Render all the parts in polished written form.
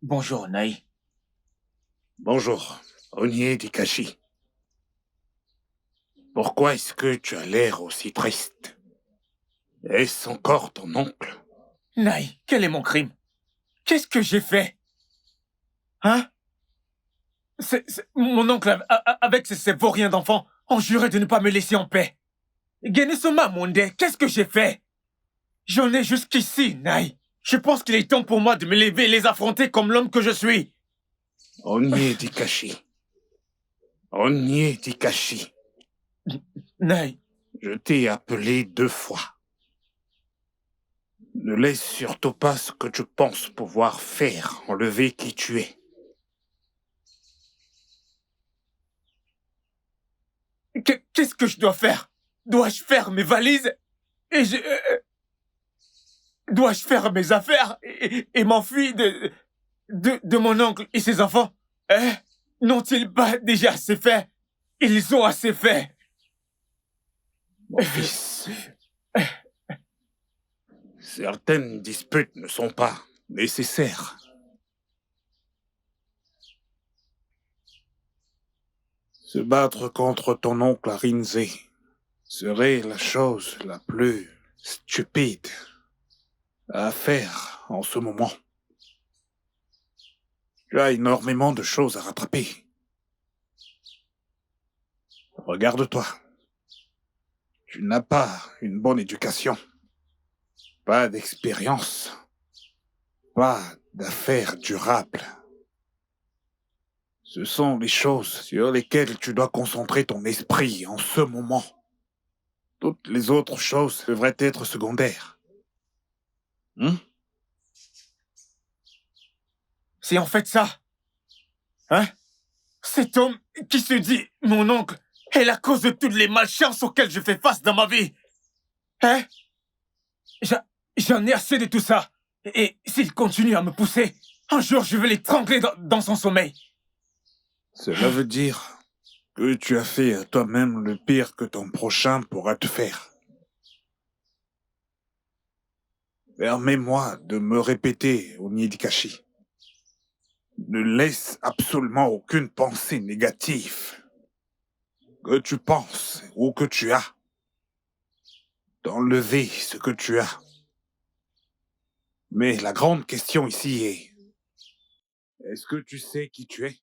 Bonjour, Naï. Bonjour, Onyedikashi. Pourquoi est-ce que tu as l'air aussi triste? Est-ce encore ton oncle? Naï, quel est mon crime? Qu'est-ce que j'ai fait? Hein? Mon oncle, avec ses vauriens d'enfants, ont juré de ne pas me laisser en paix. Genesoma Monde, qu'est-ce que j'ai fait? J'en ai jusqu'ici, Naï. Je pense qu'il est temps pour moi de me lever et les affronter comme l'homme que je suis. Onyedikashi. Onyedikashi. Naï. Je t'ai appelé 2 fois. Ne laisse surtout pas ce que tu penses pouvoir faire enlever qui tu es. Qu'est-ce que je dois faire? Dois-je faire mes valises? Et dois-je faire mes affaires et m'enfuir de mon oncle et ses enfants? Hein? N'ont-ils pas déjà assez fait? Ils ont assez fait. Mon fils, certaines disputes ne sont pas nécessaires. Se battre contre ton oncle Arinze serait la chose la plus stupide à faire en ce moment. Tu as énormément de choses à rattraper. Regarde-toi. Tu n'as pas une bonne éducation, pas d'expérience, pas d'affaires durables. Ce sont les choses sur lesquelles tu dois concentrer ton esprit en ce moment. Toutes les autres choses devraient être secondaires. C'est en fait ça. Hein? Cet homme qui se dit mon oncle est la cause de toutes les malchances auxquelles je fais face dans ma vie. Hein? J'en ai assez de tout ça. Et s'il continue à me pousser, un jour je vais l'étrangler dans son sommeil. Cela veut dire que tu as fait à toi-même le pire que ton prochain pourra te faire. Permets-moi de me répéter, Onyedikashi. Ne laisse absolument aucune pensée négative que tu penses ou que tu as d'enlever ce que tu as. Mais la grande question ici est, est-ce que tu sais qui tu es?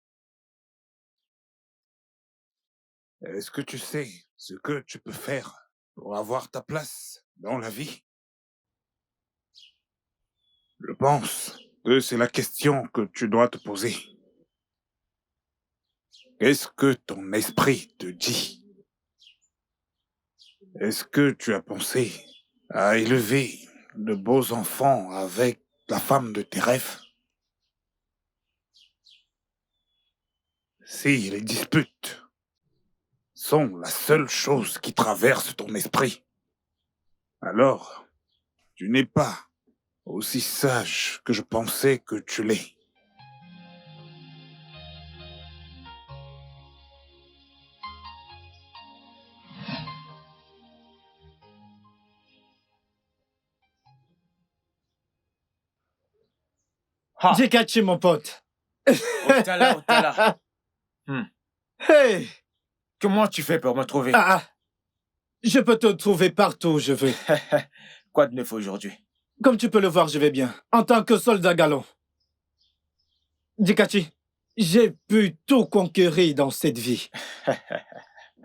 Est-ce que tu sais ce que tu peux faire pour avoir ta place dans la vie? Je pense que c'est la question que tu dois te poser. Qu'est-ce que ton esprit te dit? Est-ce que tu as pensé à élever de beaux enfants avec la femme de tes rêves? Si les disputes sont la seule chose qui traverse ton esprit, alors tu n'es pas aussi sage que je pensais que tu l'es. Dikachi, mon pote. Otala. Hey! Comment tu fais pour me trouver? Je peux te trouver partout où je veux. Quoi de neuf aujourd'hui? Comme tu peux le voir, je vais bien. En tant que soldat galant. Dikachi, j'ai pu tout conquérir dans cette vie.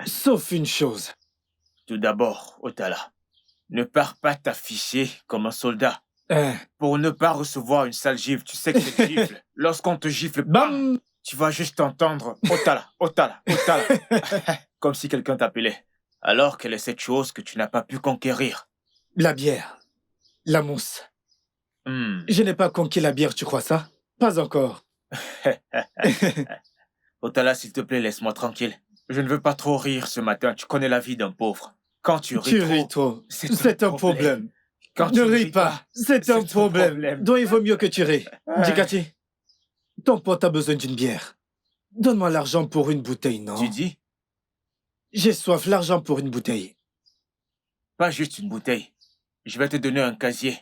Sauf une chose. Tout d'abord, Otala, ne pars pas t'afficher comme un soldat. Hein? Pour ne pas recevoir une sale gifle, tu sais que cette gifle, lorsqu'on te gifle, Bam! tu vas juste entendre Otala. Comme si quelqu'un t'appelait. Alors quelle est cette chose que tu n'as pas pu conquérir? La bière. La mousse. Hmm. Je n'ai pas conquis la bière, tu crois ça? Pas encore. Otala, s'il te plaît, laisse-moi tranquille. Je ne veux pas trop rire ce matin. Tu connais la vie d'un pauvre. Quand tu ris trop, C'est un problème. Quand Ne tu ris pas. C'est un problème. Donc il vaut mieux que tu ris. Dikachi, ton pote a besoin d'une bière. Donne-moi l'argent pour une bouteille, non? Tu dis? J'ai soif, l'argent pour une bouteille. Pas juste une bouteille. Je vais te donner un casier.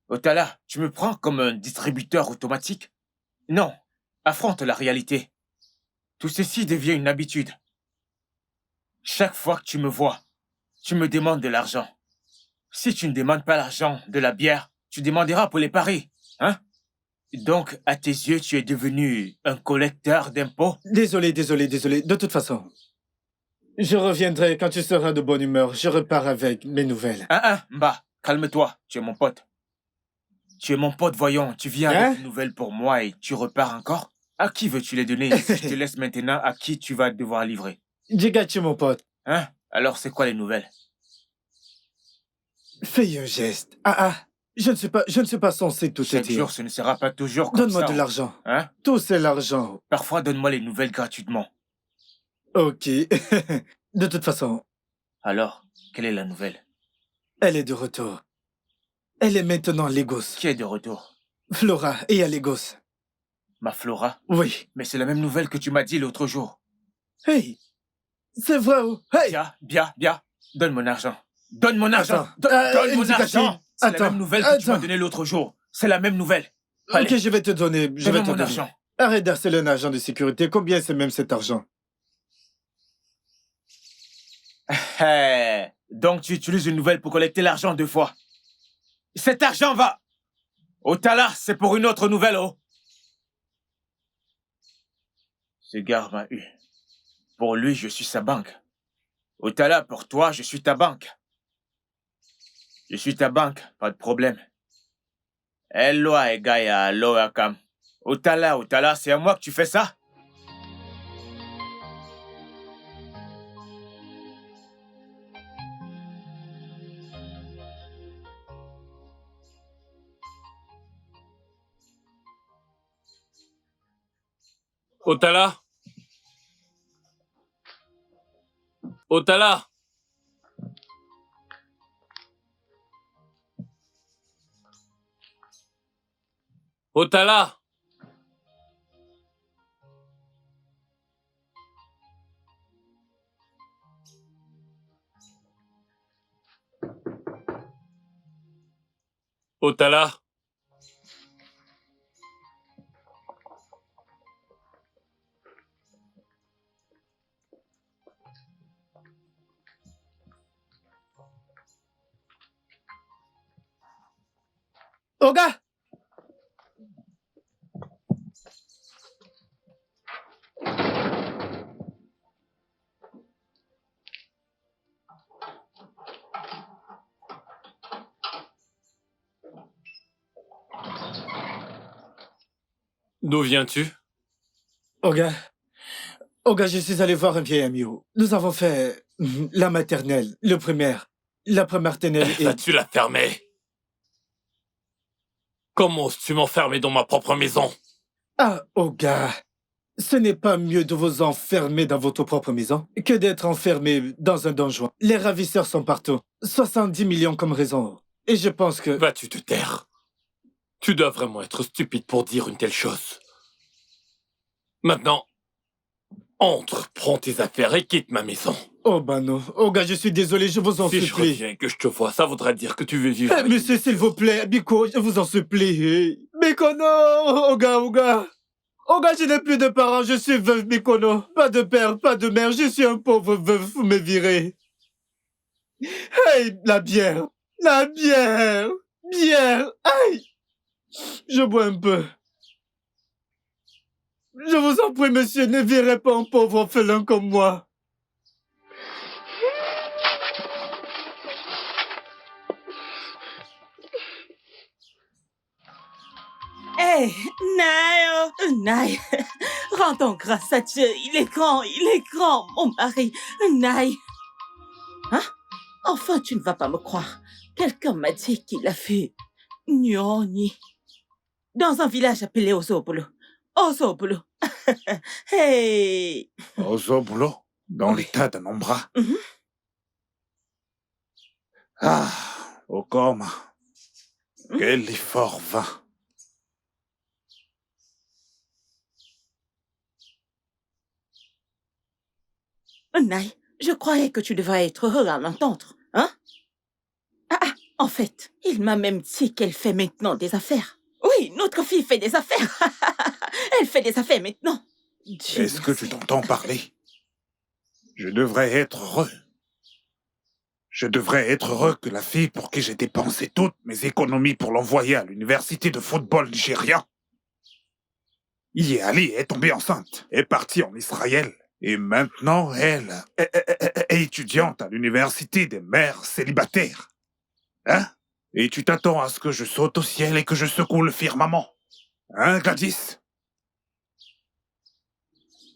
Otala, tu me prends comme un distributeur automatique? Non, affronte la réalité. Tout ceci devient une habitude. Chaque fois que tu me vois, tu me demandes de l'argent. Si tu ne demandes pas l'argent de la bière, tu demanderas pour les paris, hein? Donc, à tes yeux, tu es devenu un collecteur d'impôts? Désolé. De toute façon, je reviendrai quand tu seras de bonne humeur. Je repars avec mes nouvelles. Mba, calme-toi, tu es mon pote. Tu es mon pote, voyons, tu viens avec une nouvelle pour moi et tu repars encore? À qui veux-tu les donner? Si je te laisse maintenant, à qui tu vas devoir livrer? Jigachi, mon pote. Hein? Alors, c'est quoi les nouvelles? Fais un geste. Je ne suis pas censé tout te Chaque dire. jour, ce ne sera pas toujours comme ça. Donne-moi de l'argent. Hein? Tout c'est l'argent. Parfois, donne-moi les nouvelles gratuitement. Ok. De toute façon, Alors, quelle est la nouvelle? elle est de retour. Elle est maintenant à Lagos. Qui est de retour? Flora est à Lagos. Ma Flora? Oui. Mais c'est la même nouvelle que tu m'as dit l'autre jour. Hey, c'est vrai. Hey. Bien. Donne mon argent. Donne mon argent. Attends. Donne mon argent. C'est la Attends. même nouvelle que tu m'as donnée l'autre jour. C'est la même nouvelle. Allez. Ok, je vais te donner. Donne mon argent. Arrête d'harceler un agent de sécurité. Combien c'est même cet argent? Donc tu utilises une nouvelle pour collecter l'argent 2 fois. Cet argent va... Otala, c'est pour une autre nouvelle, oh. Ce gars m'a eu. Pour lui, je suis sa banque. Otala, pour toi, je suis ta banque. Je suis ta banque, pas de problème. Eloa Egaya, Loa Kam. Otala, c'est à moi que tu fais ça? Otala? Otala? Otala? Otala? Oga! D'où viens-tu? Oga, je suis allé voir un vieil ami. Nous avons fait la maternelle, le primaire, la première maternelle et... Vas-tu la fermer? Comment oses-tu m'enfermer dans ma propre maison? Ah, Oga, ce n'est pas mieux de vous enfermer dans votre propre maison que d'être enfermé dans un donjon. Les ravisseurs sont partout. 70 millions comme raison. Et je pense que... Vas-tu te taire? Tu dois vraiment être stupide pour dire une telle chose. Maintenant, entre, prends tes affaires et quitte ma maison. Oh bah non. Oga, je suis désolé, je vous en Si je supplie. reviens et que je te vois, ça voudrait dire que tu veux vivre avec Monsieur, lui. s'il vous plaît, Biko, je vous en supplie. Mikono, Oga. Oga, je n'ai plus de parents, je suis veuve, Mikono. Pas de père, pas de mère, je suis un pauvre veuf, vous me virez. Hey, la bière. Bière. Aïe. Je bois un peu. Je vous en prie, monsieur, ne virez pas un pauvre orphelin comme moi. Hé, Naï, rendons grâce à Dieu, il est grand, mon mari, Naï. Hein? Enfin, tu ne vas pas me croire. Quelqu'un m'a dit qu'il a fait Nyoni dans un village appelé Ozobulo. Hey! Ozobulo, dans l'état d'Anambra. Ah, Okoma. Quel effort vain. Naï, je croyais que tu devrais être heureux à l'entendre. En fait, il m'a même dit qu'elle fait maintenant des affaires. Oui, notre fille fait des affaires. Elle fait des affaires maintenant. Dieu Est-ce que merci. tu t'entends parler? Je devrais être heureux. Je devrais être heureux que la fille pour qui j'ai dépensé toutes mes économies pour l'envoyer à l'université de football nigérian y est allée et est tombée enceinte, est partie en Israël. Et maintenant, elle est étudiante à l'université des mères célibataires. Hein? Et tu t'attends à ce que je saute au ciel et que je secoue le firmament? Hein, Gladys?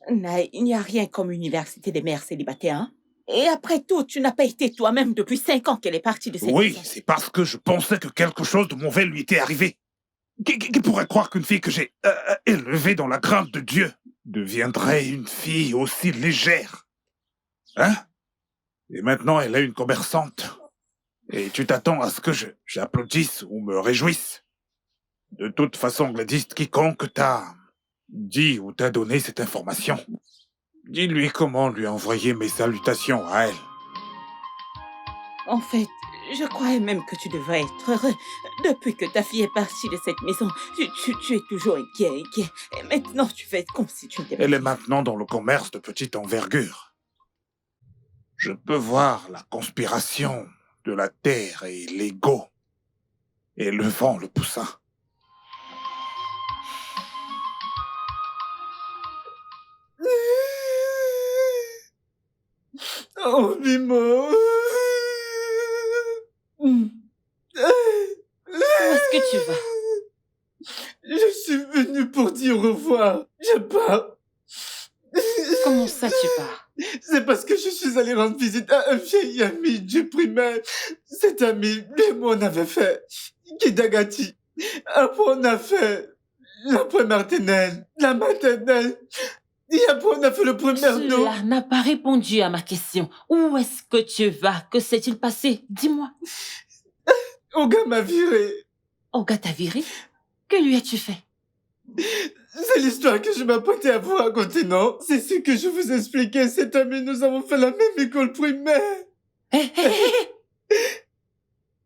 Naï, il n'y a rien comme université des mères célibataires, hein? Et après tout, tu n'as pas été toi-même depuis 5 ans qu'elle est partie de cette Oui, maison. c'est parce que je pensais que quelque chose de mauvais lui était arrivé. Qui pourrait croire qu'une fille que j'ai élevée dans la crainte de Dieu deviendrait une fille aussi légère? Hein? Et maintenant, elle est une commerçante. Et tu t'attends à ce que j'applaudisse ou me réjouisse? De toute façon, Gladys, quiconque t'a dit ou t'a donné cette information, dis-lui comment lui envoyer mes salutations à elle. En fait, je croyais même que tu devrais être heureux. Depuis que ta fille est partie de cette maison, tu es toujours inquiet. Et maintenant, tu fais comme si tu n'étais pas... Elle est maintenant dans le commerce de petite envergure. Je peux voir la conspiration de la terre et l'ego, et le vent le poussa. Oh, Mimo. Où est-ce que tu vas? Je suis venu pour dire au revoir. Je pars. Comment ça, tu pars? C'est parce que je suis allé rendre visite à un vieil ami du primaire. Cet ami, lui et moi, on avait fait Kidagati. Après, on a fait la première maternelle, la maternelle. Et après, on a fait le primaire, non? Cela n'a pas répondu à ma question. Où est-ce que tu vas? Que s'est-il passé? Dis-moi. Oga m'a viré. Olga t'a viré? Que lui as-tu fait? C'est l'histoire que je m'apprêtais à vous raconter, non? C'est ce que je vous expliquais. Cet ami, nous avons fait la même école primaire. Hé, hé, hé.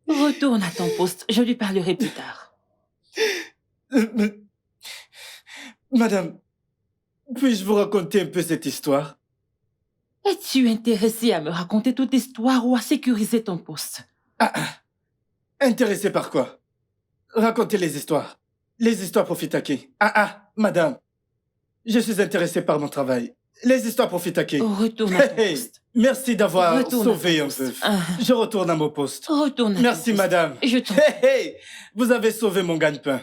Retourne à ton poste. Je lui parlerai plus tard. Madame, puis-je vous raconter un peu cette histoire? Es-tu intéressé à me raconter toute l'histoire ou à sécuriser ton poste? Intéressé par quoi? Racontez les histoires. Les histoires pour Fitake. Madame. Je suis intéressé par mon travail. Les histoires pour Fitake. Retourne à ton Hey, poste. merci d'avoir Retourne à sauvé ton un poste. veuf. Ah. Je retourne à mon poste. Retourne à ton Merci, poste. madame. Je t'en... Hey, vous avez sauvé mon gagne-pain.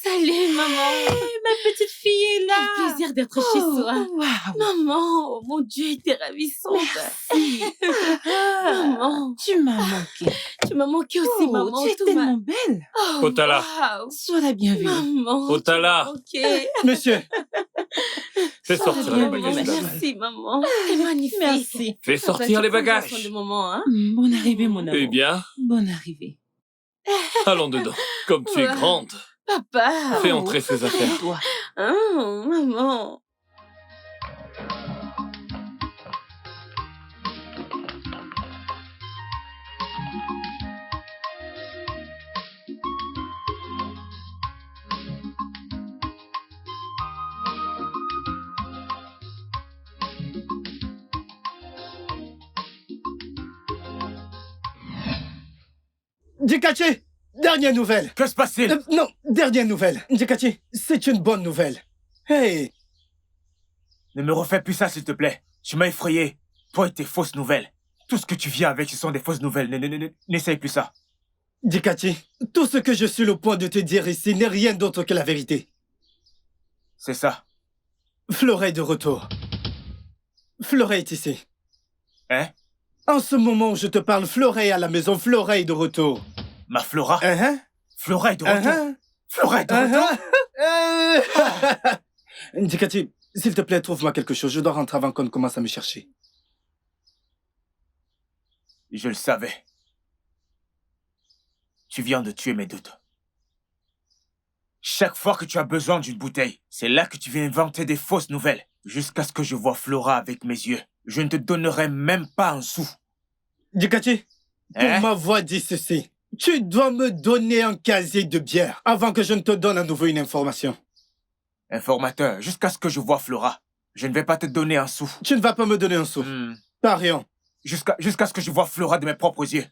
Salut, maman. Ma petite fille est là. Quel plaisir d'être chez toi. Waouh. Maman, oh mon Dieu, t'es ravissante. Merci. Maman, Tu m'as manqué. tu m'as manqué aussi, maman. Tu es tout m'a- tellement belle. Oh, Otala. waouh. Sois la bienvenue. Maman, Otala. ok. Monsieur, Fais sortir les bien, bagages, maman. dame. Merci, maman. T'es magnifique. Merci. Fais sortir les bagages. De moment, hein. Bonne arrivée, mon amour. Eh bien, Bonne arrivée. allons dedans. Comme tu es Ouais. grande, Papa. fais entrer ses affaires. Toi. Oh, maman. Ndikachi, dernière nouvelle. Que se passe-t-il? Non, dernière nouvelle. Ndikachi, c'est une bonne nouvelle. Hey, Ne me refais plus ça, s'il te plaît. Tu m'as effrayé. Toi et tes fausses nouvelles. Tout ce que tu viens avec, ce sont des fausses nouvelles. N'essaye plus ça. Ndikachi, tout ce que je suis le point de te dire ici n'est rien d'autre que la vérité. C'est ça. Flora est de retour. Flora est ici. Hein? En ce moment où je te parle, Flora est à la maison. Flora est de retour. Ma Flora? Flora est de Uh-huh. retour. Flora est de retour? Ndikachi, s'il te plaît, trouve-moi quelque chose. Je dois rentrer avant qu'on ne commence à me chercher. Je le savais. Tu viens de tuer mes doutes. Chaque fois que tu as besoin d'une bouteille, c'est là que tu viens inventer des fausses nouvelles. Jusqu'à ce que je vois Flora avec mes yeux. Je ne te donnerai même pas un sou. Dikati, pour Hein? m'avoir dit ceci, tu dois me donner un casier de bière avant que je ne te donne à nouveau une information. Informateur, jusqu'à ce que je vois Flora. Je ne vais pas te donner un sou. Tu ne vas pas me donner un sou. Pas rien. Jusqu'à ce que je vois Flora de mes propres yeux.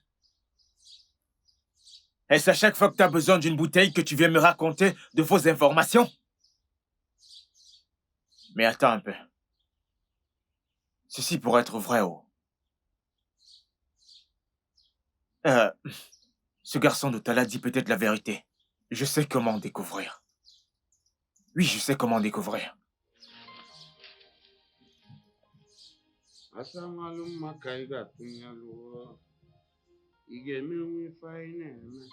Est-ce à chaque fois que tu as besoin d'une bouteille que tu viens me raconter de fausses informations? Mais attends un peu. Ceci pourrait être vrai, oh. Ce garçon de Tala dit peut-être la vérité. Je sais comment découvrir. Oui, je sais comment découvrir. Asamaluma kaiga tunyaluo. Igemenwe ife anyị na-eme.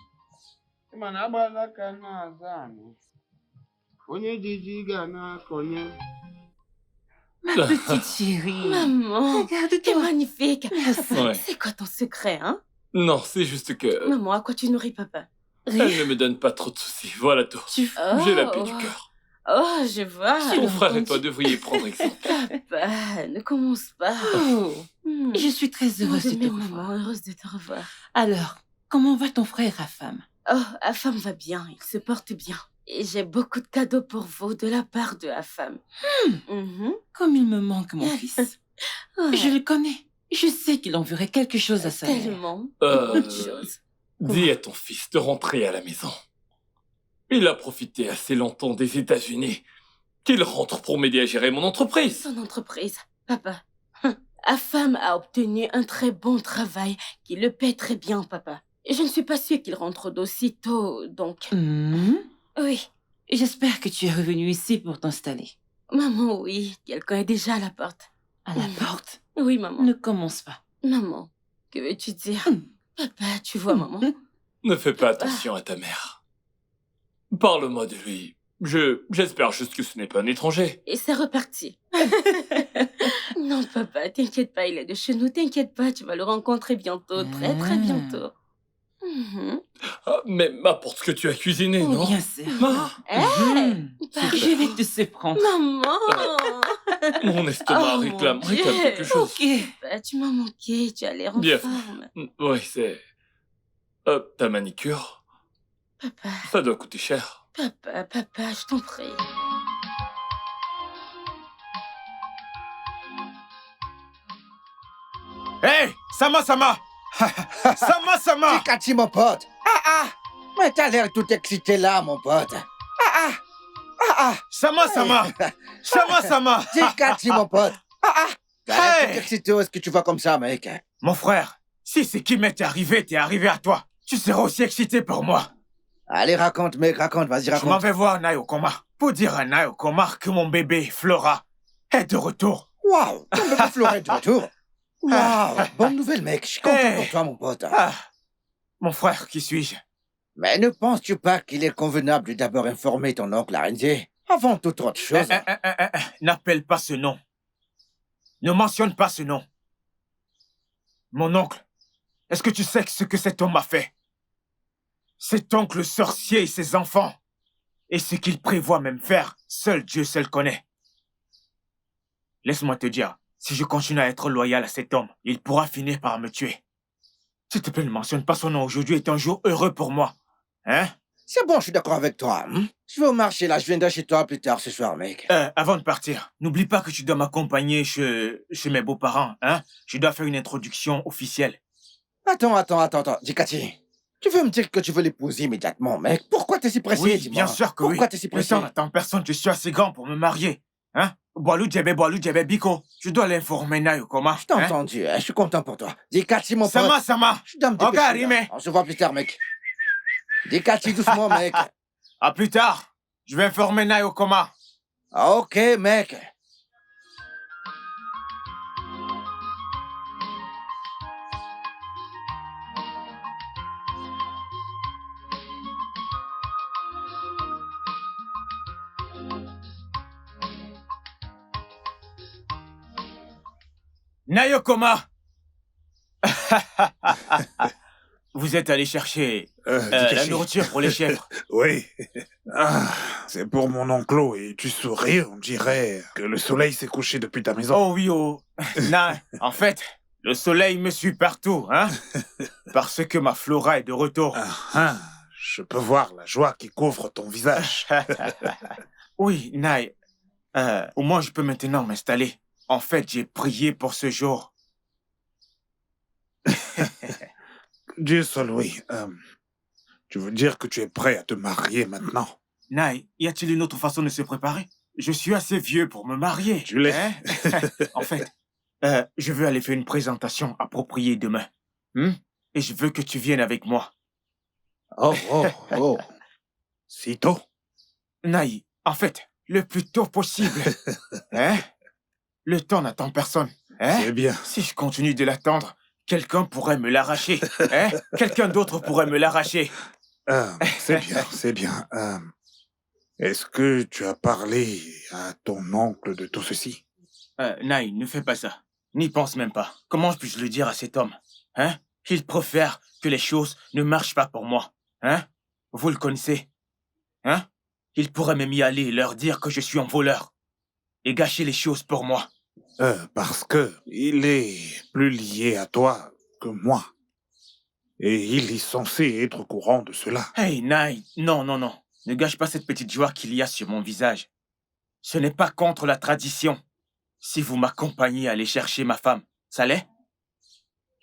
Mana agbala aka na-aza anị. Onye jiji ga na-akọnye. Ma petite chérie. Maman, Regarde, t'es magnifique. Ouais. C'est quoi ton secret, hein? Non, c'est juste que... Maman, à quoi tu nourris papa? Elle ne me donne pas trop de soucis, voilà tout. Oh. J'ai la paix du cœur. Oh, je vois. Ton frère et toi devriez prendre exemple. Papa, ne commence pas. Oh, Hmm. je suis très heureuse de te Même revoir. maman, heureuse de te revoir. Alors, comment va ton frère Afam? Oh, Afam va bien, il se porte bien. Et j'ai beaucoup de cadeaux pour vous de la part de Afam. Comme il me manque, mon fils. Je le connais. Je sais qu'il enverrait quelque chose à sa mère. Tellement. Beaucoup de choses. Dis à ton fils de rentrer à la maison. Il a profité assez longtemps des États-Unis. Qu'il rentre pour m'aider à gérer mon entreprise. Son entreprise. Papa, Afam a obtenu un très bon travail qui le paie très bien, papa. Et je ne suis pas sûre qu'il rentre d'aussitôt, donc... Hmm. Oui, J'espère que tu es revenu ici pour t'installer. maman, oui, quelqu'un est déjà à la porte. À la porte. Oui, maman. Ne commence pas. Maman, que veux-tu dire? Hmm. Papa, tu vois, maman. Ne fais pas attention à ta mère. Parle-moi de lui. J'espère juste que ce n'est pas un étranger. Et c'est reparti. Non, papa, t'inquiète pas, il est de chez nous, t'inquiète pas, tu vas le rencontrer bientôt, très très bientôt. Mhm. Ah, mais m'apporte ce que tu as cuisiné, Oh, non? bien sûr. Ah, Hmm. Pardon. Je vais te surprendre. Maman! mon estomac Oh, réclame mon Dieu. quelque chose. Ok. Bah, tu m'as manqué, tu as l'air en Bien. forme. Oui, c'est... ta manicure, Papa, ça doit coûter cher. papa, je t'en prie. Hé, Sama! Sama! Dikati, mon pote. Mais t'as l'air tout excité là, mon pote. Sama! Dikati, mon pote. T'as l'air Hey. tout excité, où est-ce que tu vas comme ça, mec? Mon frère, si c'est qui m'est arrivé, t'es arrivé à toi. Tu seras aussi excité pour moi. Allez, raconte, mec, raconte, vas-y, Je m'en raconte. vais voir Nayo Komar pour dire à Nayo Komar que mon bébé, Flora, est de retour. Waouh, ton bébé Flora est de retour. Waouh, bonne nouvelle, mec. Je suis content Hey. pour toi, mon pote. Ah, mon frère, qui suis-je? Mais ne penses-tu pas qu'il est convenable de d'abord informer ton oncle Arenzi avant toute autre chose? N'appelle pas ce nom. Ne mentionne pas ce nom. Mon oncle, est-ce que tu sais ce que cet homme a fait? Cet oncle sorcier et ses enfants. Et ce qu'il prévoit même faire, seul Dieu seul connaît. Laisse-moi te dire, si je continue à être loyal à cet homme, il pourra finir par me tuer. S'il te plaît, ne mentionne pas son nom. Aujourd'hui est un jour heureux pour moi. Hein? C'est bon, je suis d'accord avec toi. Je vais au marché, là. Je viendrai chez toi plus tard ce soir, mec. Avant de partir, n'oublie pas que tu dois m'accompagner chez mes beaux-parents, hein? Je dois faire une introduction officielle. Attends. Dikati, tu veux me dire que tu veux l'épouser immédiatement, mec? Pourquoi t'es si pressé, Oui, dis-moi? bien sûr que Pourquoi oui. t'es si Mais pressé? ça, on n'attend personne, je suis assez grand pour me marier. Hein? Boalou djebe biko. Je dois l'informer, Nayo Koma. Je t'ai entendu, hein, je suis content pour toi. Dikati, mon pote. Sama. Je dois me dépêcher, Regarde, là. Ime. On se voit plus tard, mec. Dikati, doucement, mec. À plus tard. Je vais informer Nayo Koma. Ok, mec. Nayo Koma. Vous êtes allé chercher La Dikashi. nourriture pour les chèvres. Oui. Ah, c'est pour mon enclos et tu souris, on dirait que le soleil s'est couché depuis ta maison. Oh oui, oh. Non, en fait, le soleil me suit partout, hein. Parce que ma Flora est de retour. Je peux voir la joie qui couvre ton visage. Oui, Nai. Au moins, je peux maintenant m'installer. En fait, j'ai prié pour ce jour. Dieu soit loué. Tu veux dire que tu es prêt à te marier maintenant? Nai, y a-t-il une autre façon de se préparer? Je suis assez vieux pour me marier. Tu l'es. Hein? En fait, je veux aller faire une présentation appropriée demain. Et je veux que tu viennes avec moi. Oh. Si tôt? Nai, en fait, le plus tôt possible. Hein? Le temps n'attend personne. Hein? C'est bien. Si je continue de l'attendre, quelqu'un pourrait me l'arracher. Hein? Quelqu'un d'autre pourrait me l'arracher. C'est bien. Est-ce que tu as parlé à ton oncle de tout ceci? Nai, ne fais pas ça. N'y pense même pas. Comment puis-je le dire à cet homme? Hein? Il préfère que les choses ne marchent pas pour moi. Hein? Vous le connaissez? Hein? Il pourrait même y aller et leur dire que je suis un voleur. Et gâcher les choses pour moi. Parce que il est plus lié à toi que moi. Et il est censé être au courant de cela. Hey, Nai, non. Ne gâche pas cette petite joie qu'il y a sur mon visage. Ce n'est pas contre la tradition. Si vous m'accompagnez à aller chercher ma femme, ça l'est?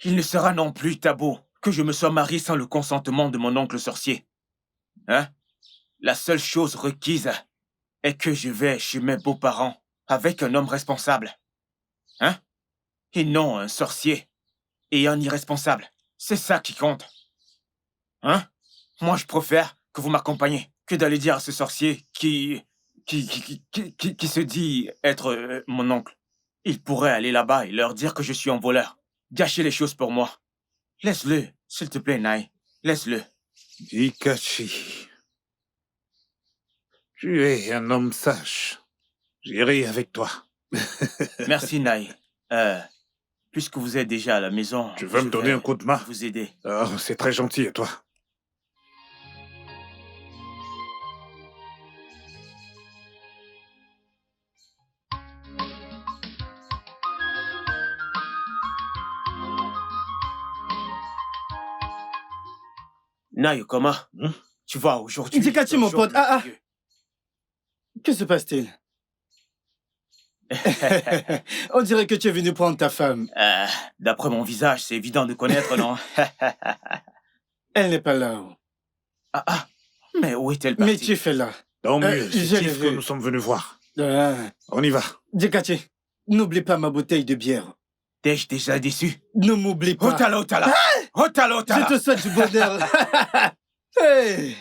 Il ne sera non plus tabou que je me sois marié sans le consentement de mon oncle sorcier. Hein? La seule chose requise est que je vais chez mes beaux-parents avec un homme responsable. Hein? Et non un sorcier et un irresponsable. C'est ça qui compte. Hein? Moi, je préfère que vous m'accompagniez que d'aller dire à ce sorcier qui se dit être mon oncle. Il pourrait aller là-bas et leur dire que je suis un voleur. Gâcher les choses pour moi. Laisse-le, s'il te plaît, Nai. Laisse-le. Dikashi. Tu es un homme sage. J'irai avec toi. Merci, Nai. Puisque vous êtes déjà à la maison... Tu veux me donner un coup de main? Vous aider. Oh, c'est très gentil à toi. Nai, comment? Tu vois, aujourd'hui... Dikachi, mon pote. Que se passe-t-il? On dirait que tu es venu prendre ta femme. D'après mon visage, c'est évident de connaître, non? Elle n'est pas là. Mais où est-elle partie? Mais tu fais là. Tant mieux, je c'est l'ai Tiff que vu. nous sommes venus voir. On y va. Dikachi, n'oublie pas ma bouteille de bière. T'es-je déjà déçu? Ne m'oublie pas. Otala! Otala! Je te souhaite du bonheur. Hey!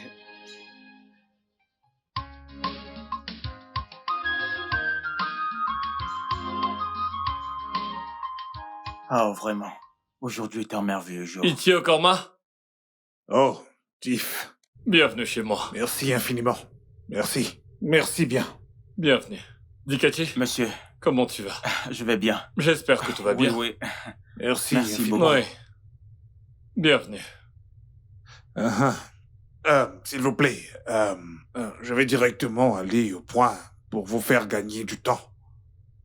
Oh, vraiment. Aujourd'hui est un merveilleux jour. Ichio Korma, Oh, Tiff. bienvenue chez moi. Merci infiniment. Merci. Merci bien. Bienvenue. Dikachi, Monsieur, comment tu vas? je vais bien. J'espère que tout va bien. Oui. Merci Merci infiniment. beaucoup. Oui. Bienvenue. S'il vous plaît, je vais directement aller au point pour vous faire gagner du temps.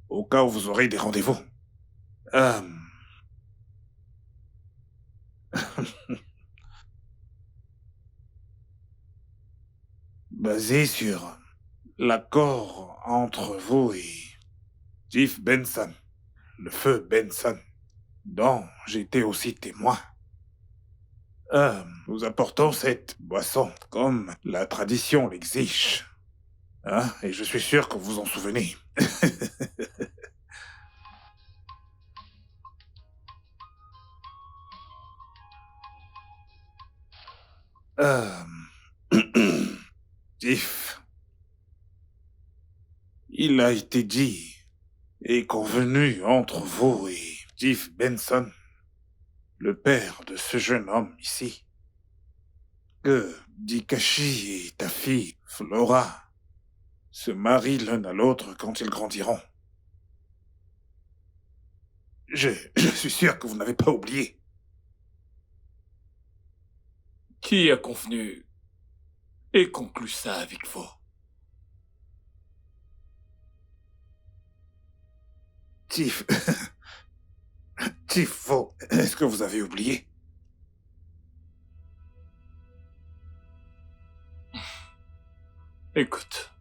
Au cas où vous aurez des rendez-vous. Basé sur l'accord entre vous et Tiff Benson, le feu Benson, dont j'étais aussi témoin. Nous apportons cette boisson comme la tradition l'exige. Et je suis sûr que vous vous en souvenez. Tiff, il a été dit et convenu entre vous et Tiff Benson, le père de ce jeune homme ici, que Dikashi et ta fille, Flora, se marient l'un à l'autre quand ils grandiront. Je suis sûr que vous n'avez pas oublié. Qui a convenu et conclu ça avec vous? Tiff. Tiff, est-ce que vous avez oublié? Écoute,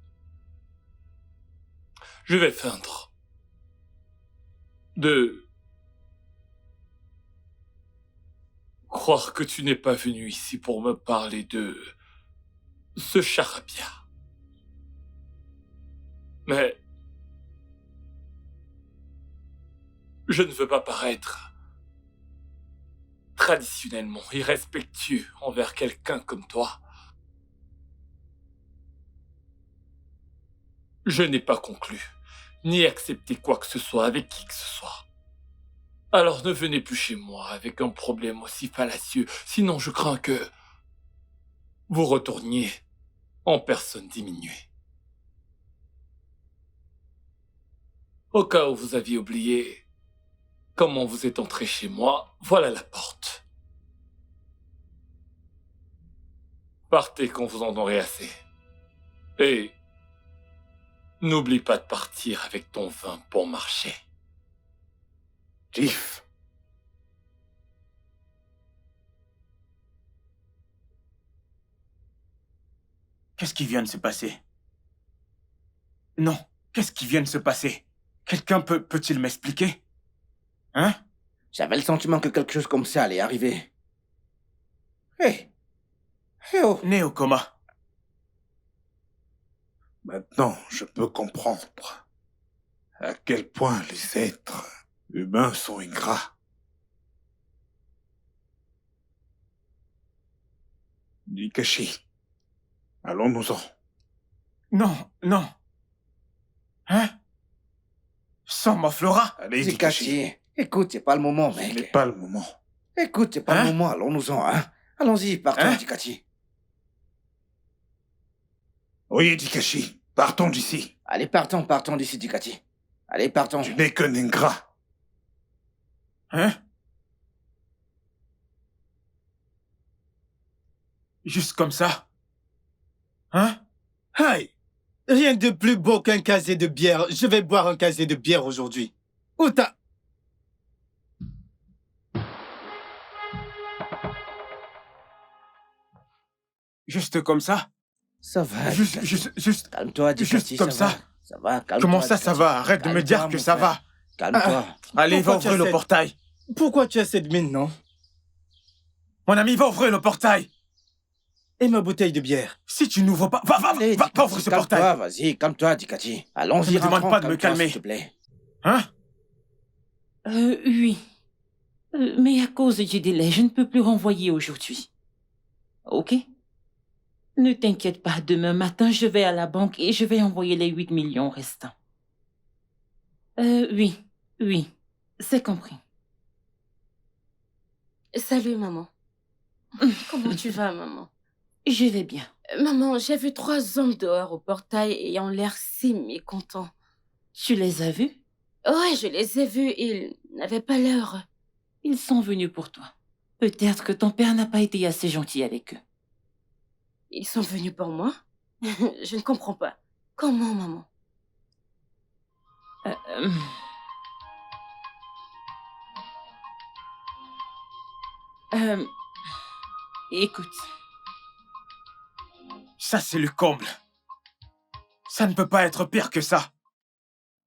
je vais feindre de croire que tu n'es pas venu ici pour me parler de ce charabia. Mais je ne veux pas paraître traditionnellement irrespectueux envers quelqu'un comme toi. Je n'ai pas conclu, ni accepté quoi que ce soit avec qui que ce soit. Alors ne venez plus chez moi avec un problème aussi fallacieux, sinon je crains que vous retourniez en personne diminuée. Au cas où vous aviez oublié comment vous êtes entré chez moi, voilà la porte. Partez quand vous en aurez assez. Et n'oublie pas de partir avec ton vin bon marché. Tiff. Qu'est-ce qui vient de se passer? Non, qu'est-ce qui vient de se passer? Quelqu'un peut-il m'expliquer? Hein? J'avais le sentiment que quelque chose comme ça allait arriver. Hé! Hé oh! Né au coma. Maintenant, je peux comprendre à quel point les êtres humains sont ingrats. Dikashi, allons-nous-en. Non, non. Hein? Sans ma Flora? Allez, Dikashi. Dikashi, écoute, c'est pas le moment, Ce n'est mec. pas le moment. Écoute, c'est pas Hein? le moment, allons-nous-en, hein. Allons-y, partons, Hein? Dikashi. Oui, Dikashi, partons d'ici. Allez, partons d'ici, Dikashi. Allez, partons. Tu n'es qu'un ingrat. Hein? Juste comme ça? Hein? Aïe! Rien de plus beau qu'un casier de bière. Je vais boire un casier de bière aujourd'hui. Où t'as... Juste comme ça? Ça va, Juste, Dikashi. juste... Calme-toi, Dikashi, juste comme ça va. ça. Ça va, calme-toi. Comment ça Dikashi. va? Arrête de me dire Calme-toi, que mon ça frère. va. Calme-toi. Allez, va Pourquoi tu ouvrir le essaies- portail. Pourquoi tu as cette mine, non? Mon ami, va ouvrir le portail. Et ma bouteille de bière? Si tu n'ouvres pas... Va Allez, va Dikashi, ouvrir ce calme-toi, portail. vas-y, calme-toi, Dikashi. Allons-y, Ne me demande rentrons, pas de me calme-toi, calmer. s'il te plaît. Hein? Oui. Mais à cause du délai, je ne peux plus renvoyer aujourd'hui. Ok? Ne t'inquiète pas, demain matin, je vais à la banque et je vais envoyer les 8 millions restants. Oui, c'est compris. Salut, maman. Comment tu vas, maman? Je vais bien. Maman, j'ai vu 3 hommes dehors au portail ayant l'air si mécontents. Tu les as vus? Ouais, je les ai vus, ils n'avaient pas l'air... Ils sont venus pour toi. Peut-être que ton père n'a pas été assez gentil avec eux. Ils sont venus pour moi? Je ne comprends pas. Comment, maman? Écoute, Ça, c'est le comble. Ça ne peut pas être pire que ça.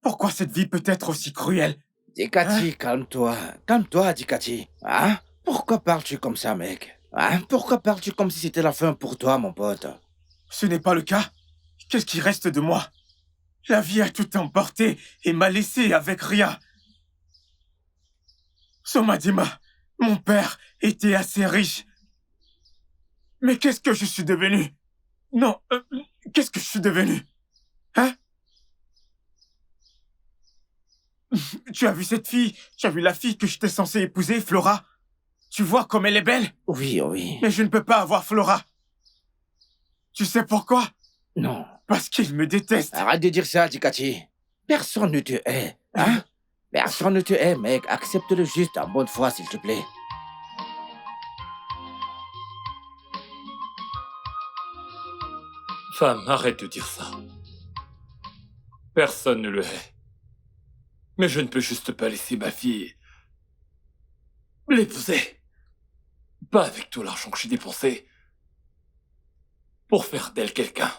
Pourquoi cette vie peut être aussi cruelle? Dikashi, calme-toi. Calme-toi, Dikashi. Hein? Pourquoi parles-tu comme ça, mec? Hein? Pourquoi parles-tu comme si c'était la fin pour toi, mon pote? Ce n'est pas le cas. Qu'est-ce qui reste de moi? La vie a tout emporté et m'a laissé avec rien. Somadima, mon père était assez riche. Mais qu'est-ce que je suis devenu? Non, qu'est-ce que je suis devenu? Hein? Tu as vu cette fille? Tu as vu la fille que j'étais censé épouser, Flora? Tu vois comme elle est belle? Oui, oui. Mais je ne peux pas avoir Flora. Tu sais pourquoi? Non. Parce qu'il me déteste. Arrête de dire ça, Dikashi. Personne ne te hait. Hein? Personne ne te hait, mec. Accepte-le juste en bonne foi, s'il te plaît. Femme, arrête de dire ça. Personne ne le hait. Mais je ne peux juste pas laisser ma fille l'épouser. Pas avec tout l'argent que j'ai dépensé pour faire d'elle quelqu'un.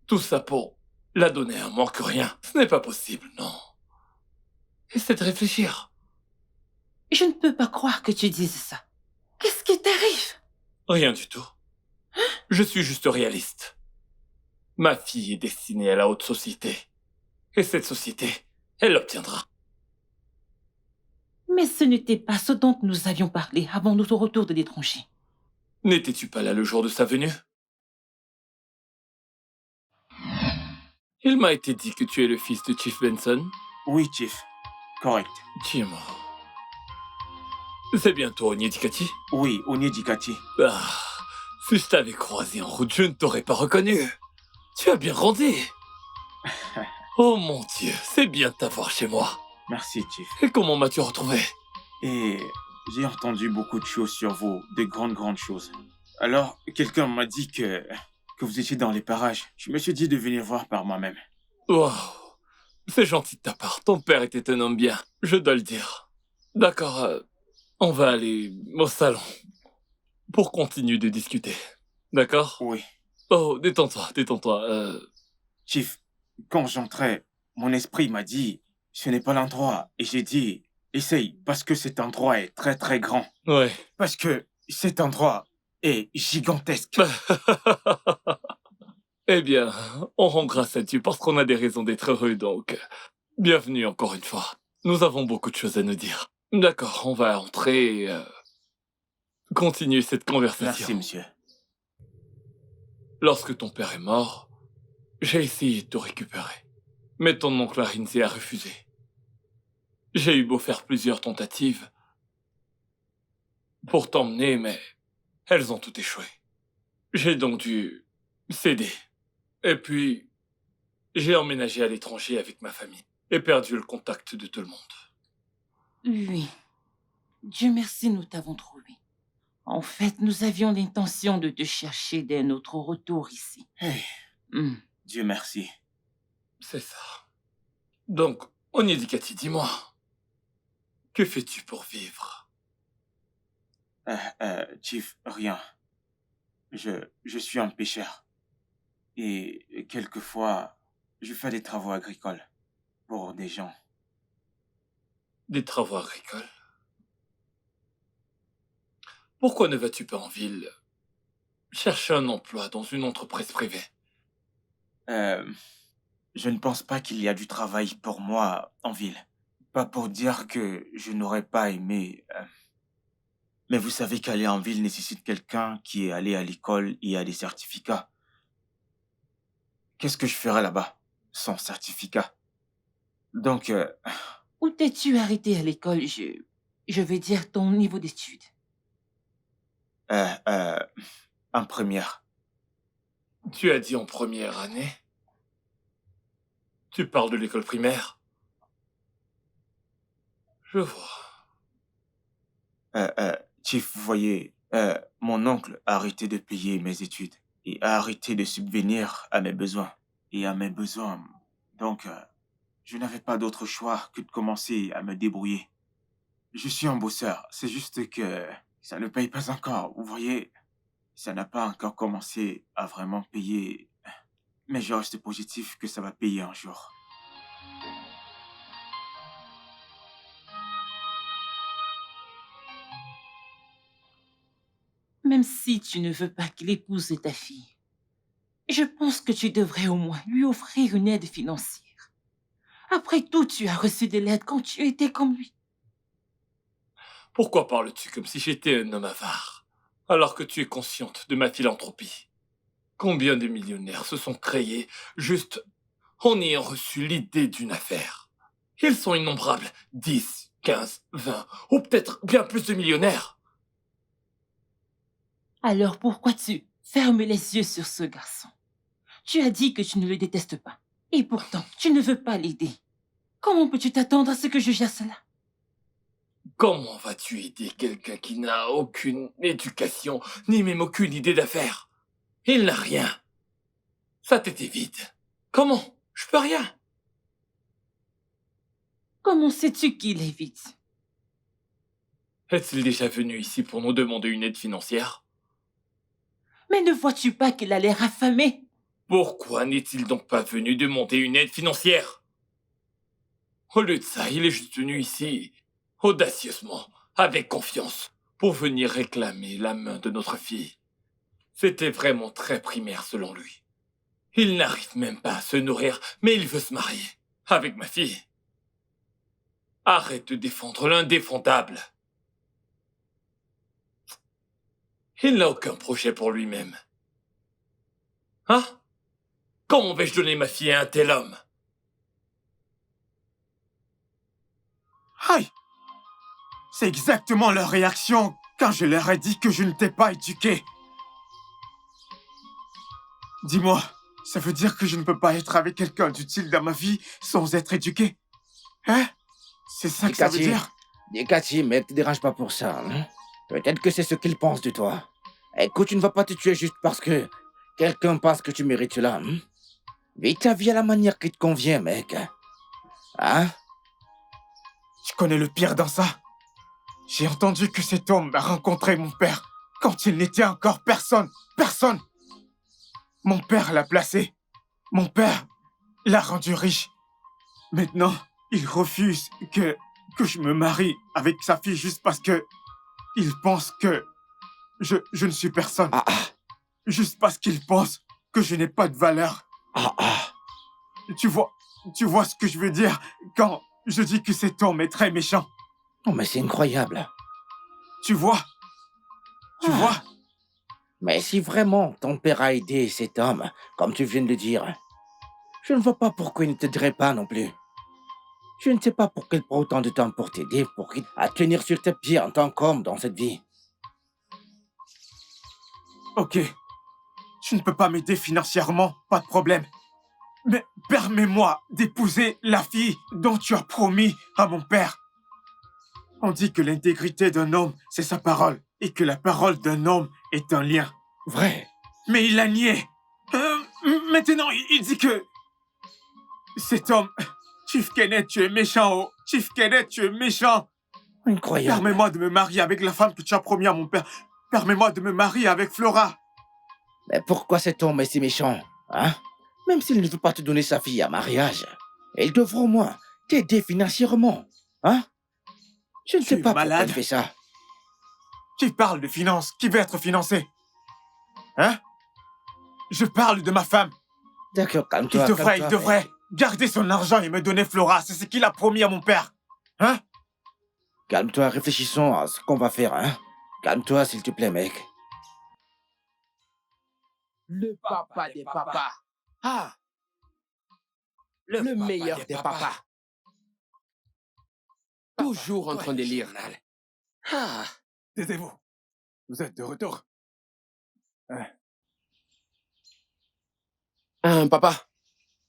Tout ça pour la donner à moins que rien. Ce n'est pas possible, non. Essaie de réfléchir. Je ne peux pas croire que tu dises ça. Qu'est-ce qui t'arrive? Rien du tout. Je suis juste réaliste. Ma fille est destinée à la haute société. Et cette société, elle l'obtiendra. Mais ce n'était pas ce dont nous avions parlé avant notre retour de l'étranger. N'étais-tu pas là le jour de sa venue? Il m'a été dit que tu es le fils de Chief Benson. Oui, Chief. Correct. Tim. C'est bientôt Onyedikati? Oui, Onyedikati. Ah, si je t'avais croisé en route, je ne t'aurais pas reconnu. Tu as bien grandi. Oh mon Dieu, c'est bien de t'avoir chez moi. Merci, Chief. Et comment m'as-tu retrouvé? Et j'ai entendu beaucoup de choses sur vous, de grandes choses. Alors, quelqu'un m'a dit que vous étiez dans les parages. Je me suis dit de venir voir par moi-même. Wow, c'est gentil de ta part. Ton père était un homme bien, je dois le dire. D'accord, on va aller au salon pour continuer de discuter. D'accord? Oui. Oh, détends-toi. Chief, quand j'entrais, mon esprit m'a dit, ce n'est pas l'endroit. Et j'ai dit, essaye, parce que cet endroit est très grand. Ouais. Parce que cet endroit est gigantesque. Eh bien, on rend grâce à Dieu parce qu'on a des raisons d'être heureux, donc bienvenue encore une fois. Nous avons beaucoup de choses à nous dire. D'accord, on va entrer et continuer cette conversation. Merci, monsieur. Lorsque ton père est mort, j'ai essayé de te récupérer. Mais ton oncle Arinze a refusé. J'ai eu beau faire plusieurs tentatives pour t'emmener, mais elles ont toutes échoué. J'ai donc dû céder. Et puis, j'ai emménagé à l'étranger avec ma famille et perdu le contact de tout le monde. Oui. Dieu merci, nous t'avons trouvé. En fait, nous avions l'intention de te chercher dès notre retour ici. Hey, Dieu merci. C'est ça. Donc, Onyedikati, dis-moi, que fais-tu pour vivre? Chief, rien. Je suis un pêcheur. Et quelquefois, je fais des travaux agricoles pour des gens. Des travaux agricoles? Pourquoi ne vas-tu pas en ville chercher un emploi dans une entreprise privée? Je ne pense pas qu'il y a du travail pour moi en ville. Pas pour dire que je n'aurais pas aimé... Mais vous savez qu'aller en ville nécessite quelqu'un qui est allé à l'école et a des certificats. Qu'est-ce que je ferais là-bas sans certificat? Donc, Où t'es-tu arrêté à l'école? Je veux dire ton niveau d'études. en première. Tu as dit en première année? Tu parles de l'école primaire? Je vois. Chief, vous voyez, mon oncle a arrêté de payer mes études et a arrêté de subvenir à mes besoins et à mes besoins. Donc, je n'avais pas d'autre choix que de commencer à me débrouiller. Je suis un bosseur, c'est juste que ça ne paye pas encore, vous voyez. Ça n'a pas encore commencé à vraiment payer, mais je reste positif que ça va payer un jour. Même si tu ne veux pas qu'il épouse ta fille, je pense que tu devrais au moins lui offrir une aide financière. Après tout, tu as reçu de l'aide quand tu étais comme lui. Pourquoi parles-tu comme si j'étais un homme avare, alors que tu es consciente de ma philanthropie? Combien de millionnaires se sont créés juste en ayant reçu l'idée d'une affaire? Ils sont innombrables, 10, 15, 20, ou peut-être bien plus de millionnaires. Alors pourquoi tu fermes les yeux sur ce garçon? Tu as dit que tu ne le détestes pas. Et pourtant, tu ne veux pas l'aider. Comment peux-tu t'attendre à ce que je gère cela? Comment vas-tu aider quelqu'un qui n'a aucune éducation, ni même aucune idée d'affaires? Il n'a rien. Sa tête est vide. Comment? Je peux rien. Comment sais-tu qu'il est vite? Est-il déjà venu ici pour nous demander une aide financière? Mais ne vois-tu pas qu'il a l'air affamé? Pourquoi n'est-il donc pas venu demander une aide financière? Au lieu de ça, il est juste venu ici, audacieusement, avec confiance, pour venir réclamer la main de notre fille. C'était vraiment très primaire selon lui. Il n'arrive même pas à se nourrir, mais il veut se marier avec ma fille. Arrête de défendre l'indéfendable. Il n'a aucun projet pour lui-même. Hein? Comment vais-je donner ma fille à un tel homme? Aïe! C'est exactement leur réaction quand je leur ai dit que je ne t'ai pas éduqué. Dis-moi, ça veut dire que je ne peux pas être avec quelqu'un d'utile dans ma vie sans être éduqué? Hein? C'est ça que ça veut dire? Dikati, mec, te dérange pas pour ça. Hein? Peut-être que c'est ce qu'il pense de toi. Écoute, tu ne vas pas te tuer juste parce que quelqu'un pense que tu mérites cela. Hein? Vis ta vie à la manière qui te convient, mec. Hein? Tu connais le pire dans ça? J'ai entendu que cet homme a rencontré mon père quand il n'était encore personne. Personne! Mon père l'a placé. Mon père l'a rendu riche. Maintenant, il refuse que je me marie avec sa fille juste parce que il pense que je ne suis personne. Juste parce qu'il pense que je n'ai pas de valeur. Tu vois ce que je veux dire quand je dis que cet homme est très méchant. Oh, mais c'est incroyable. Tu vois? Mais si vraiment ton père a aidé cet homme, comme tu viens de le dire, je ne vois pas pourquoi il ne t'aiderait pas non plus. Je ne sais pas pourquoi il prend autant de temps pour t'aider, à tenir sur tes pieds en tant qu'homme dans cette vie. Ok. Tu ne peux pas m'aider financièrement, pas de problème. Mais permets-moi d'épouser la fille dont tu as promis à mon père. On dit que l'intégrité d'un homme, c'est sa parole, et que la parole d'un homme est un lien. Vrai. Mais il a nié. Maintenant, il dit que... Cet homme... Chief Kenneth, tu es méchant, oh. Chief Kenneth, tu es méchant. Incroyable. Permets-moi de me marier avec la femme que tu as promis à mon père. Permets-moi de me marier avec Flora. Mais pourquoi cet homme est si méchant, hein? Même s'il ne veut pas te donner sa fille à mariage, il devrait au moins t'aider financièrement, hein? Je ne sais pas pourquoi il fait ça. Qui parle de finances? Qui veut être financé? Hein? Je parle de ma femme. D'accord, calme-toi. Il devrait garder son argent et me donner Flora. C'est ce qu'il a promis à mon père. Hein? Calme-toi, réfléchissons à ce qu'on va faire, hein? Calme-toi, s'il te plaît, mec. Le papa des papas. Ah! Le meilleur des papas. Toujours en train de lire. Ah! Taisez-vous. Vous êtes de retour. Papa,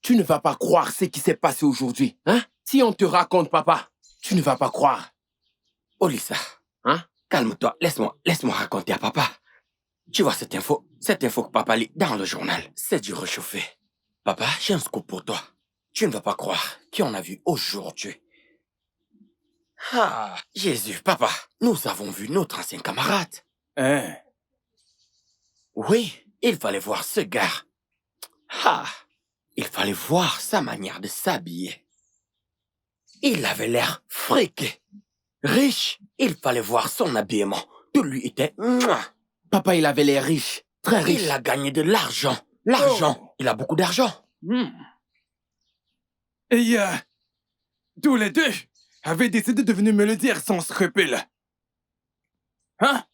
tu ne vas pas croire ce qui s'est passé aujourd'hui, hein? Si on te raconte, papa, tu ne vas pas croire. Olissa, hein? Calme-toi, laisse-moi raconter à papa. Tu vois cette info que papa lit dans le journal, c'est du réchauffé. Papa, j'ai un scoop pour toi. Tu ne vas pas croire qui on a vu aujourd'hui. Ah, Jésus, papa, nous avons vu notre ancien camarade. Hein? Oui, il fallait voir ce gars. Ah, il fallait voir sa manière de s'habiller. Il avait l'air friqué. Riche, il fallait voir son habillement. Tout lui était... Papa, il avait l'air riche, très riche. Il a gagné de l'argent. Il a beaucoup d'argent. Et tous les deux avaient décidé de venir me le dire sans scrupule. Hein?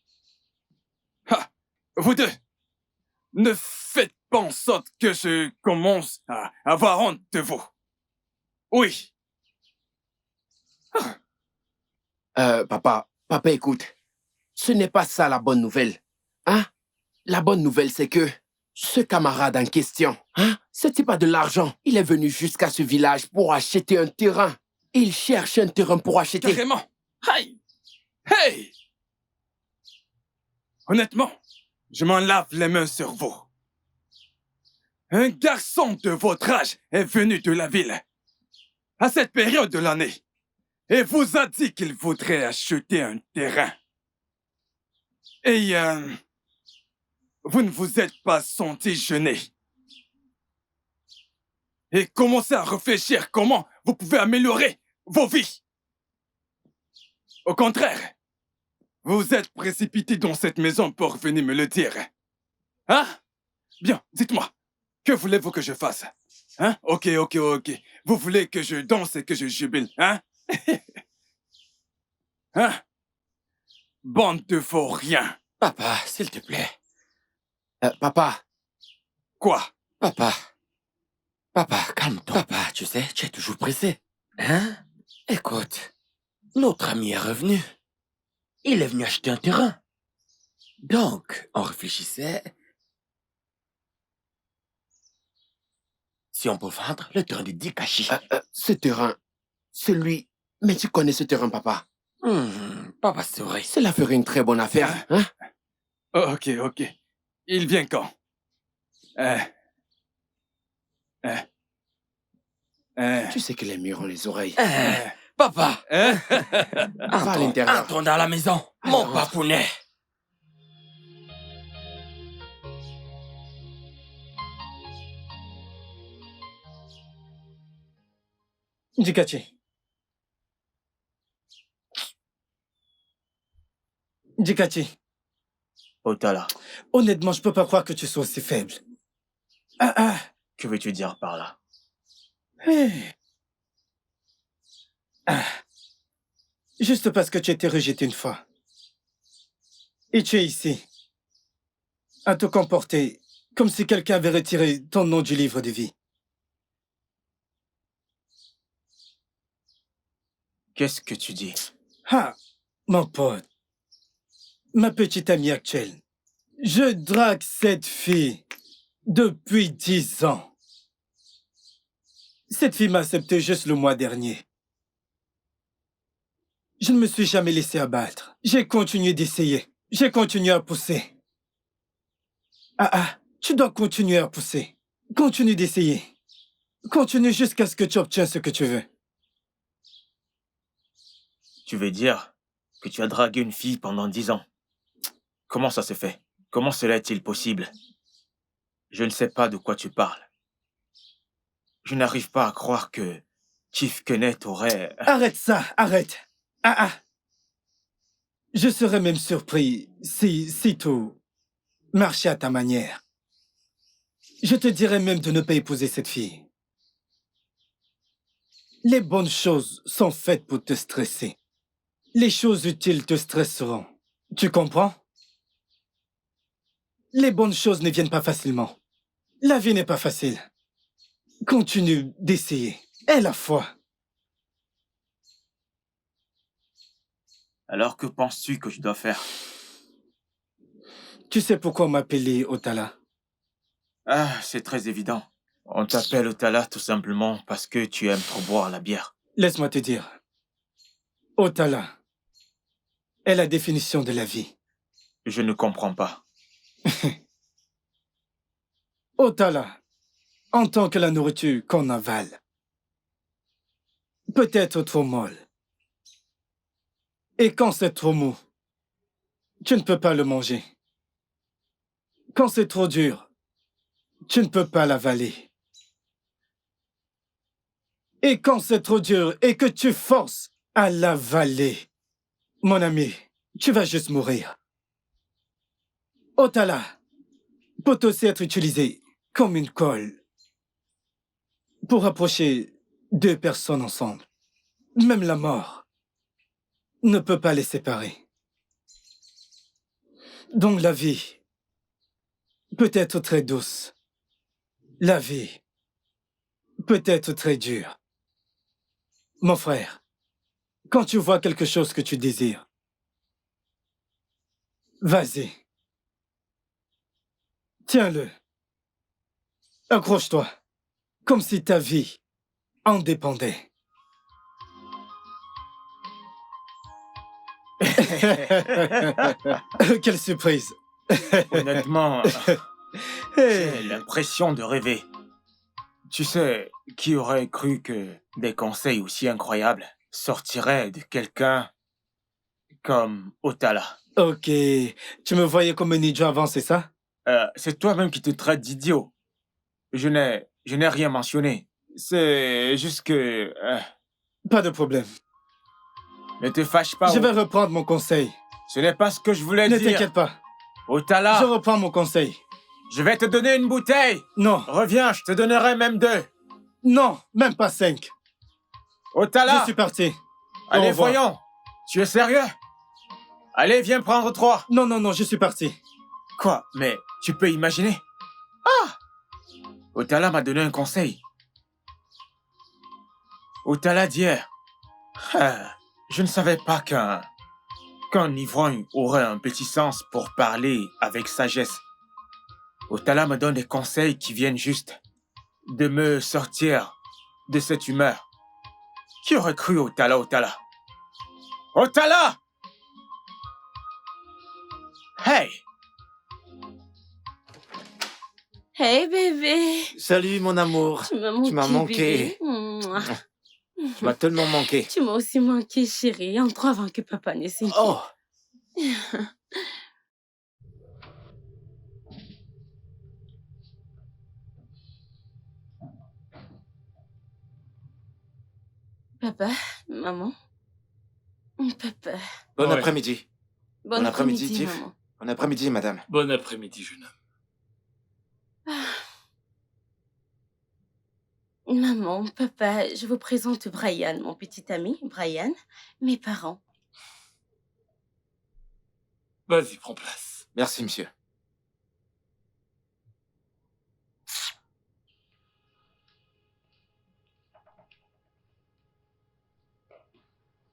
Ah, vous deux, ne faites pas en sorte que je commence à avoir honte de vous. Oui. Papa, écoute. Ce n'est pas ça la bonne nouvelle. Hein? La bonne nouvelle, c'est que ce camarade en question, hein? C'était pas de l'argent. Il est venu jusqu'à ce village pour acheter un terrain. Il cherche un terrain pour acheter. Carrément. Hey! Hey! Honnêtement, je m'en lave les mains sur vous. Un garçon de votre âge est venu de la ville à cette période de l'année et vous a dit qu'il voudrait acheter un terrain. Et vous ne vous êtes pas senti gêné. Et commencez à réfléchir comment vous pouvez améliorer vos vies. Au contraire, vous êtes précipité dans cette maison pour venir me le dire. Hein? Bien, dites-moi, que voulez-vous que je fasse? Hein? Ok. Vous voulez que je danse et que je jubile, hein? Hein? Bande de faux rien. Papa, s'il te plaît. Papa. Quoi? Papa, calme-toi. Papa, tu sais, tu es toujours pressé. Hein? Écoute, notre ami est revenu. Il est venu acheter un terrain. Donc, on réfléchissait si on peut vendre le terrain de Dikashi. Ce terrain, c'est lui. Mais tu connais ce terrain, papa. Papa, c'est vrai. Cela ferait une très bonne affaire, hein? Ok. Il vient quand? Tu sais qu'il est mûr en les oreilles. Papa! Va à l'intérieur. Entrons dans la maison, mon papounet. Dikachi. Dikachi. Otala, Honnêtement, je peux pas croire que tu sois aussi faible. que veux-tu dire par là? Juste parce que tu as été rejeté une fois. Et tu es ici, à te comporter comme si quelqu'un avait retiré ton nom du livre de vie. Qu'est-ce que tu dis? Ah, mon pote, ma petite amie actuelle, je drague cette fille depuis 10 ans. Cette fille m'a accepté juste le mois dernier. Je ne me suis jamais laissé abattre. J'ai continué d'essayer. J'ai continué à pousser. Tu dois continuer à pousser. Continue d'essayer. Continue jusqu'à ce que tu obtiennes ce que tu veux. Tu veux dire que tu as dragué une fille pendant 10 ans? Comment ça se fait? Comment cela est-il possible? Je ne sais pas de quoi tu parles. Je n'arrive pas à croire que Chief Kenneth aurait... Arrête ça, arrête. Je serais même surpris si tout marchait à ta manière. Je te dirais même de ne pas épouser cette fille. Les bonnes choses sont faites pour te stresser. Les choses utiles te stresseront. Tu comprends? Les bonnes choses ne viennent pas facilement. La vie n'est pas facile. Continue d'essayer. Aie la foi. Alors que penses-tu que je dois faire? Tu sais pourquoi on m'appelait Otala? C'est très évident. On t'appelle Otala tout simplement parce que tu aimes trop boire la bière. Laisse-moi te dire. Otala est la définition de la vie. Je ne comprends pas. Otala, en tant que la nourriture qu'on avale, peut être trop molle. Et quand c'est trop mou, tu ne peux pas le manger. Quand c'est trop dur, tu ne peux pas l'avaler. Et quand c'est trop dur et que tu forces à l'avaler, mon ami, tu vas juste mourir. Otala peut aussi être utilisé comme une colle pour rapprocher deux personnes ensemble. Même la mort ne peut pas les séparer. Donc la vie peut être très douce. La vie peut être très dure. Mon frère, quand tu vois quelque chose que tu désires, vas-y. Tiens-le. Accroche-toi, comme si ta vie en dépendait. Quelle surprise! Honnêtement, J'ai l'impression de rêver. Tu sais, qui aurait cru que des conseils aussi incroyables sortiraient de quelqu'un comme Otala? Ok, tu me voyais comme un idiot avant, c'est ça? C'est toi-même qui te traites d'idiot. Je n'ai rien mentionné. C'est juste que... Pas de problème. ne te fâche pas. Je vais reprendre mon conseil. Ce n'est pas ce que je voulais Ne dire. t'inquiète pas. Otala, Je reprends mon conseil. je vais te donner une bouteille. Non, Reviens, je te donnerai même 2. non, même pas 5. Otala, Je suis parti. Au allez, revoir. voyons. Tu es sérieux? Allez, viens prendre 3. Non, non, non, je suis parti. Quoi? Mais tu peux imaginer? Ah! Otala m'a donné un conseil. Otala d'hier. Je ne savais pas qu'un ivrogne aurait un petit sens pour parler avec sagesse. Otala me donne des conseils qui viennent juste de me sortir de cette humeur. Qui aurait cru Otala? Otala! Hey! Hey bébé, Salut mon amour. tu m'as manqué. Tu m'as manqué. Bébé. Mouah. Tu m'as tellement manqué. Tu m'as aussi manqué, chérie. Entre avant que papa ne s'inquiète. Oh, Papa, maman. Papa. bon Ouais. après-midi. Bon après-midi, après-midi, Tiff. maman. Bon après-midi, madame. Bon après-midi, jeune homme. Maman, papa, je vous présente Brian, mon petit ami, Brian, mes parents. Vas-y, prends place. Merci, monsieur.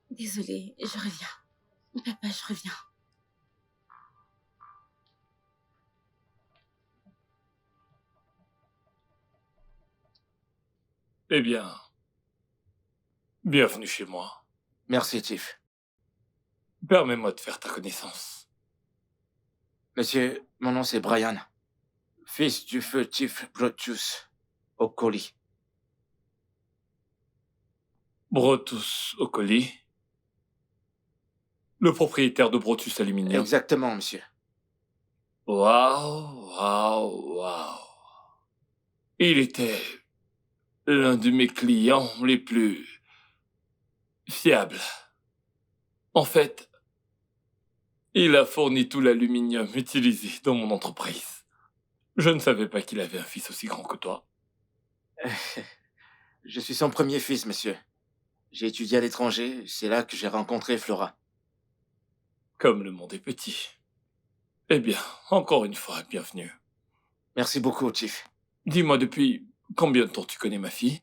Désolée, je reviens. Papa, je reviens. Eh bien, bienvenue chez moi. Merci, Tiff. Permets-moi de faire ta connaissance. Monsieur, mon nom c'est Brian. Fils du feu Tiff Brotius Okoli. Brotus Okoli, le propriétaire de Brotus Aluminium. Exactement, monsieur. Waouh. Il était l'un de mes clients les plus fiables. En fait, il a fourni tout l'aluminium utilisé dans mon entreprise. Je ne savais pas qu'il avait un fils aussi grand que toi. Je suis son premier fils, monsieur. J'ai étudié à l'étranger, c'est là que j'ai rencontré Flora. Comme le monde est petit. Eh bien, encore une fois, bienvenue. Merci beaucoup, Tiff. Dis-moi, depuis combien de temps tu connais ma fille?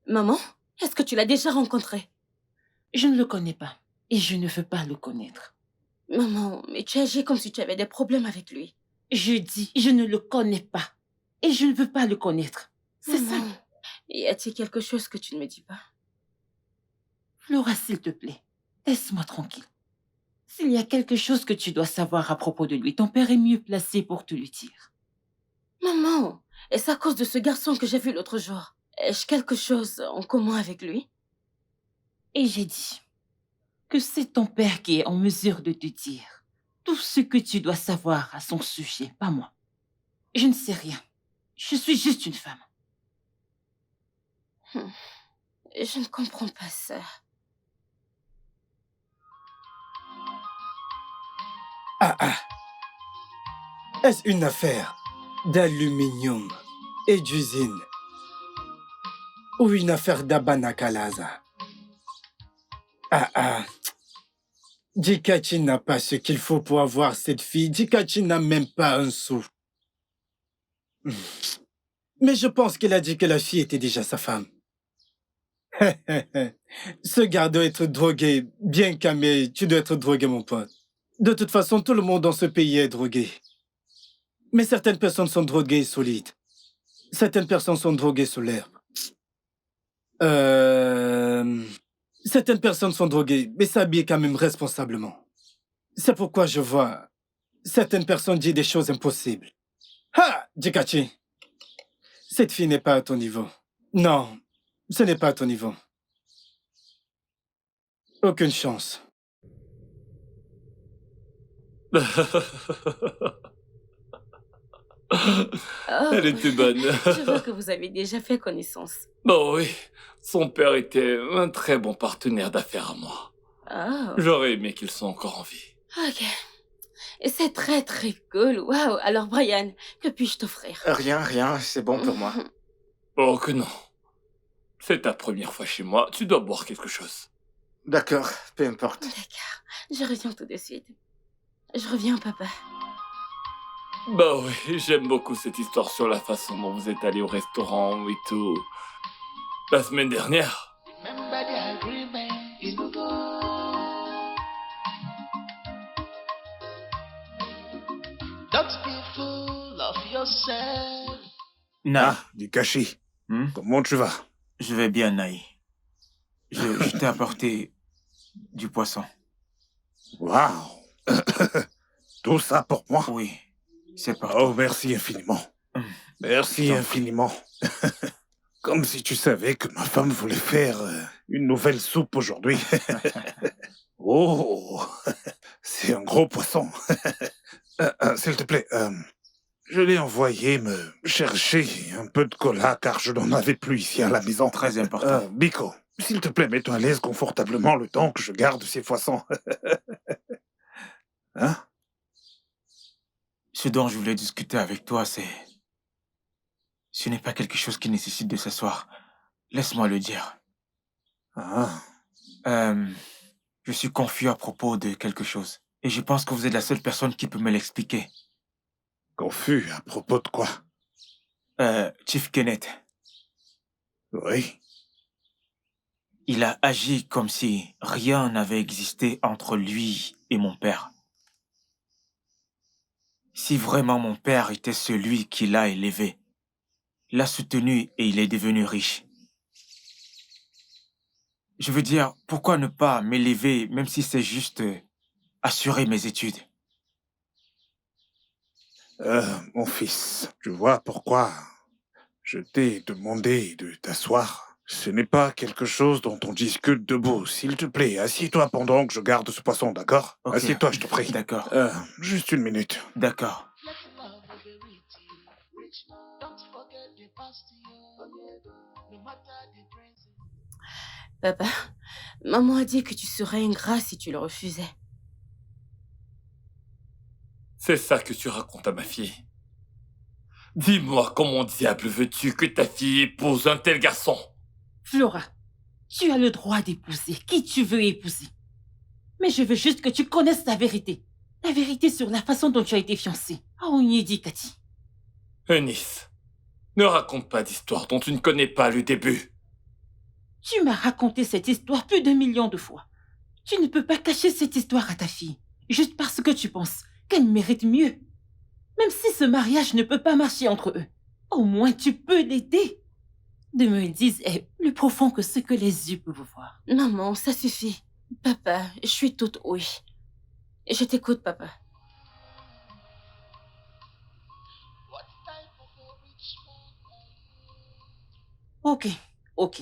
Maman, est-ce que tu l'as déjà rencontré? Je ne le connais pas et je ne veux pas le connaître. Maman, mais tu agis comme si tu avais des problèmes avec lui. Je dis, je ne le connais pas et je ne veux pas le connaître. C'est ça. Maman, y a-t-il quelque chose que tu ne me dis pas? Flora, s'il te plaît, laisse-moi tranquille. S'il y a quelque chose que tu dois savoir à propos de lui, ton père est mieux placé pour te le dire. Maman, est-ce à cause de ce garçon que j'ai vu l'autre jour? Ai-je quelque chose en commun avec lui? Et j'ai dit que c'est ton père qui est en mesure de te dire tout ce que tu dois savoir à son sujet, pas moi. Je ne sais rien. Je suis juste une femme. Je ne comprends pas ça. Est-ce une affaire d'aluminium et d'usine? Ou une affaire d'Abanakalaza? Dikachi n'a pas ce qu'il faut pour avoir cette fille. Dikachi n'a même pas un sou. Mais je pense qu'il a dit que la fille était déjà sa femme. Ce gars doit être drogué. Bien camé, tu dois être drogué, mon pote. De toute façon, tout le monde dans ce pays est drogué. Mais certaines personnes sont droguées solides. Certaines personnes sont droguées sous l'herbe. Certaines personnes sont droguées, mais s'habillent quand même responsablement. C'est pourquoi je vois certaines personnes disent des choses impossibles. Ah, Jikachi, cette fille n'est pas à ton niveau. Non, ce n'est pas à ton niveau. Aucune chance. Oh, Elle était bonne. je vois que vous avez déjà fait connaissance. Bon oui, son père était un très bon partenaire d'affaires à moi. Oh, J'aurais aimé qu'ils soient encore en vie. ok. Et c'est très très cool. Waouh. Alors Brian, que puis-je t'offrir? Rien, c'est bon pour moi. Oh que non. C'est ta première fois chez moi, tu dois boire quelque chose. D'accord, peu importe. D'accord, je reviens tout de suite. Je reviens, papa. Bah oui, j'aime beaucoup cette histoire sur la façon dont vous êtes allé au restaurant et tout. La semaine dernière. Remember the agreement, you know. Don't be full of yourself. Na, Dikashi, Hmm? comment tu vas? je vais bien, Naï. Je t'ai apporté du poisson. Waouh! Tout ça pour moi? Oui, c'est pour Oh, toi. merci infiniment. Hum. Merci infiniment. Comme si tu savais que ma femme voulait faire une nouvelle soupe aujourd'hui. Oh, c'est un gros poisson. S'il te plaît, je l'ai envoyé me chercher un peu de cola car je n'en avais plus ici à la maison. Très important. Biko, s'il te plaît, mets-toi à l'aise confortablement le temps que je garde ces poissons. Hein? Ce dont je voulais discuter avec toi, c'est... Ce n'est pas quelque chose qui nécessite de s'asseoir. Laisse-moi le dire. Ah, Je suis confus à propos de quelque chose. Et je pense que vous êtes la seule personne qui peut me l'expliquer. confus à propos de quoi? Chief Kenneth, Oui. il a agi comme si rien n'avait existé entre lui et mon père. Si vraiment mon père était celui qui l'a élevé, l'a soutenu et il est devenu riche. Je veux dire, pourquoi ne pas m'élever même si c'est juste assurer mes études? Mon fils, tu vois pourquoi je t'ai demandé de t'asseoir? Ce n'est pas quelque chose dont on discute debout. S'il te plaît, assieds-toi pendant que je garde ce poisson, d'accord? Ok. Assieds-toi, je te prie. D'accord, Juste une minute. d'accord. Don't forget the past, no matter the present. Papa, maman a dit que tu serais ingrat si tu le refusais. C'est ça que tu racontes à ma fille. Dis-moi comment diable veux-tu que ta fille épouse un tel garçon? Flora, tu as le droit d'épouser qui tu veux épouser. Mais je veux juste que tu connaisses la vérité. La vérité sur la façon dont tu as été fiancée. Ah, on y est dit, Cathy. Eunice, ne raconte pas d'histoire dont tu ne connais pas le début. Tu m'as raconté cette histoire plus d'1 million de fois. Tu ne peux pas cacher cette histoire à ta fille, juste parce que tu penses qu'elle mérite mieux. Même si ce mariage ne peut pas marcher entre eux, au moins tu peux l'aider. De me dire est plus profond que ce que les yeux peuvent voir. Maman, ça suffit. Papa, je suis toute oui. Je t'écoute, papa. What type of a rich man? Ok, ok.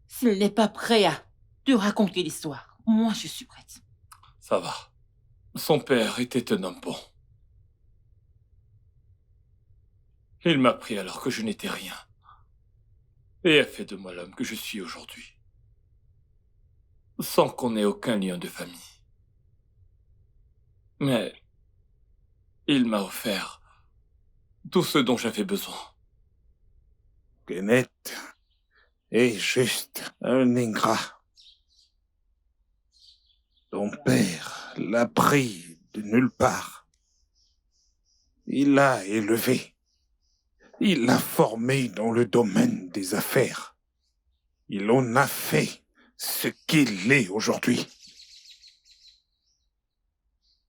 S'il n'est pas prêt à te raconter l'histoire, moi je suis prête. Ça va. Son père était un homme bon. Il m'a pris alors que je n'étais rien. Et a fait de moi l'homme que je suis aujourd'hui. Sans qu'on ait aucun lien de famille. Mais il m'a offert tout ce dont j'avais besoin. Kenneth est juste un ingrat. Ton père l'a pris de nulle part. Il l'a élevé. Il l'a formé dans le domaine des affaires. Il en a fait ce qu'il est aujourd'hui.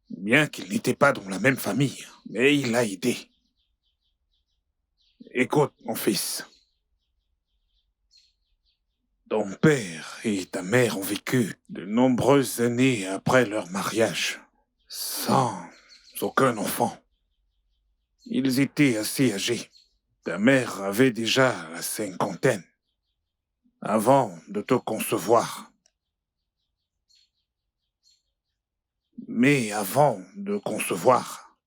Bien qu'il n'était pas dans la même famille, mais il l'a aidé. Écoute, mon fils. Ton père et ta mère ont vécu de nombreuses années après leur mariage, sans aucun enfant. Ils étaient assez âgés. Ta mère avait déjà la cinquantaine avant de te concevoir. Mais avant de concevoir,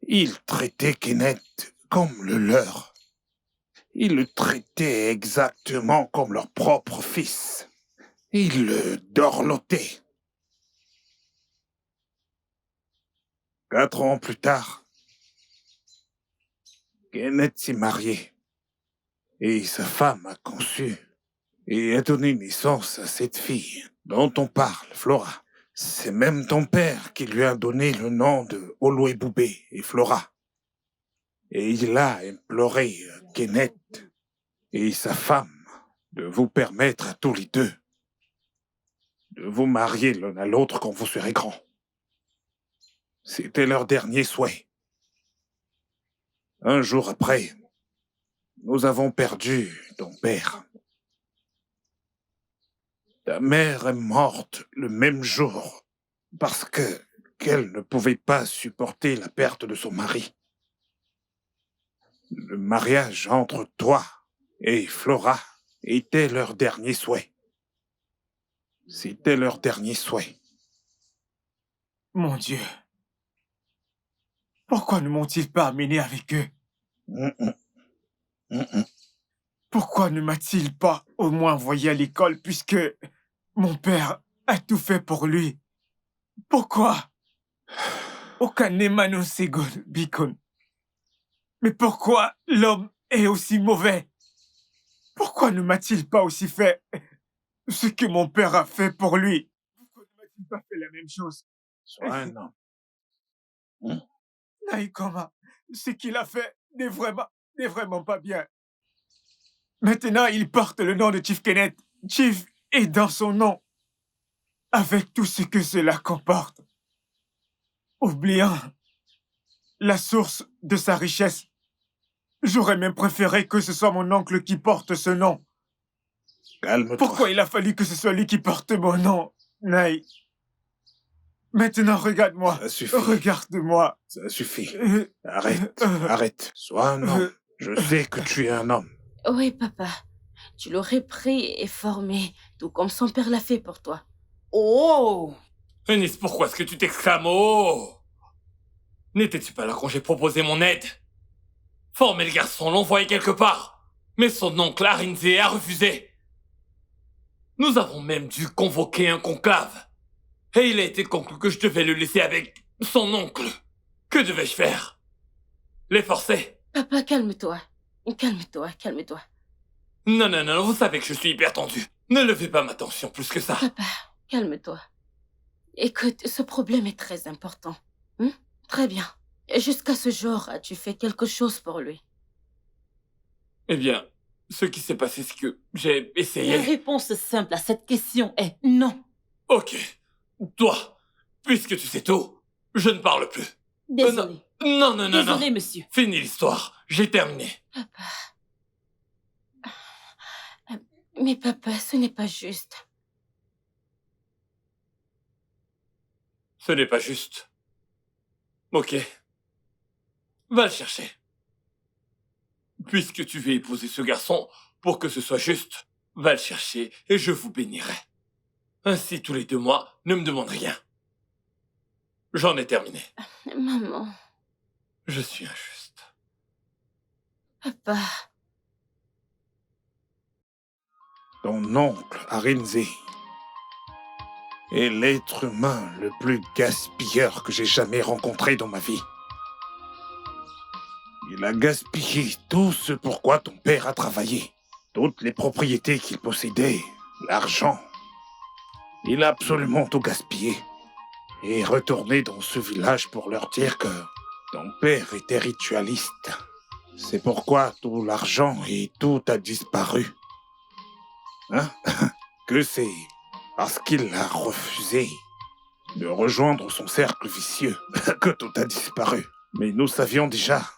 ils traitaient Kenneth comme le leur. Ils le traitaient exactement comme leur propre fils. Ils le dorlotaient. 4 ans plus tard, Kenneth s'est marié et sa femme a conçu et a donné naissance à cette fille dont on parle, Flora. C'est même ton père qui lui a donné le nom de Oloeboubé et Flora. Et il a imploré Kenneth et sa femme de vous permettre à tous les deux de vous marier l'un à l'autre quand vous serez grands. C'était leur dernier souhait. Un jour après, nous avons perdu ton père. Ta mère est morte le même jour parce qu'elle ne pouvait pas supporter la perte de son mari. Le mariage entre toi et Flora était leur dernier souhait. C'était leur dernier souhait. Mon Dieu. Pourquoi ne m'ont-ils pas amené avec eux? Pourquoi ne m'a-t-il pas au moins envoyé à l'école puisque mon père a tout fait pour lui? Pourquoi? Aucun Emmanuel Segon, Bikon. Mais pourquoi l'homme est aussi mauvais? Pourquoi ne m'a-t-il pas aussi fait ce que mon père a fait pour lui? Pourquoi ne m'a-t-il pas fait la même chose? Sois un homme. Naïkoma, ce qu'il a fait n'est vraiment pas bien. Maintenant, il porte le nom de Chief Kenneth. Chief est dans son nom, avec tout ce que cela comporte. Oubliant la source de sa richesse, j'aurais même préféré que ce soit mon oncle qui porte ce nom. Calme-toi. Pourquoi il a fallu que ce soit lui qui porte mon nom, Naï? Maintenant, regarde-moi. Ça suffit. Regarde-moi. Ça suffit. Arrête. Sois un homme. Je sais que tu es un homme. Oui, papa. Tu l'aurais pris et formé, tout comme son père l'a fait pour toi. Oh! Eunice, pourquoi est-ce que tu t'exclames? Oh! N'étais-tu pas là quand j'ai proposé mon aide? Former le garçon, l'envoyer quelque part. Mais son oncle Arinze a refusé. Nous avons même dû convoquer un conclave. Et il a été conclu que je devais le laisser avec son oncle. Que devais-je faire? Les forcer? Papa, calme-toi. Calme-toi. Non, vous savez que je suis hyper tendu. Ne levez pas ma tension plus que ça. Papa, calme-toi. Écoute, ce problème est très important. Très bien. Et jusqu'à ce jour, as-tu fait quelque chose pour lui? Eh bien, ce qui s'est passé, c'est que j'ai essayé... La réponse simple à cette question est non. Ok. Toi, puisque tu sais tout, je ne parle plus. Désolé. Non. Désolé, monsieur. Fini l'histoire. J'ai terminé. Papa. Mais papa, ce n'est pas juste. Ce n'est pas juste. Ok. Va le chercher. Puisque tu veux épouser ce garçon, pour que ce soit juste, va le chercher et je vous bénirai. Ainsi, tous les 2 mois, ne me demande rien. J'en ai terminé. Maman. Je suis injuste. Papa. Ton oncle Arinze est l'être humain le plus gaspilleur que j'ai jamais rencontré dans ma vie. Il a gaspillé tout ce pourquoi ton père a travaillé. Toutes les propriétés qu'il possédait, l'argent. Il a absolument tout gaspillé. Et est retourné dans ce village pour leur dire que ton père était ritualiste. C'est pourquoi tout l'argent et tout a disparu. Hein? Que c'est parce qu'il a refusé de rejoindre son cercle vicieux que tout a disparu. Mais nous savions déjà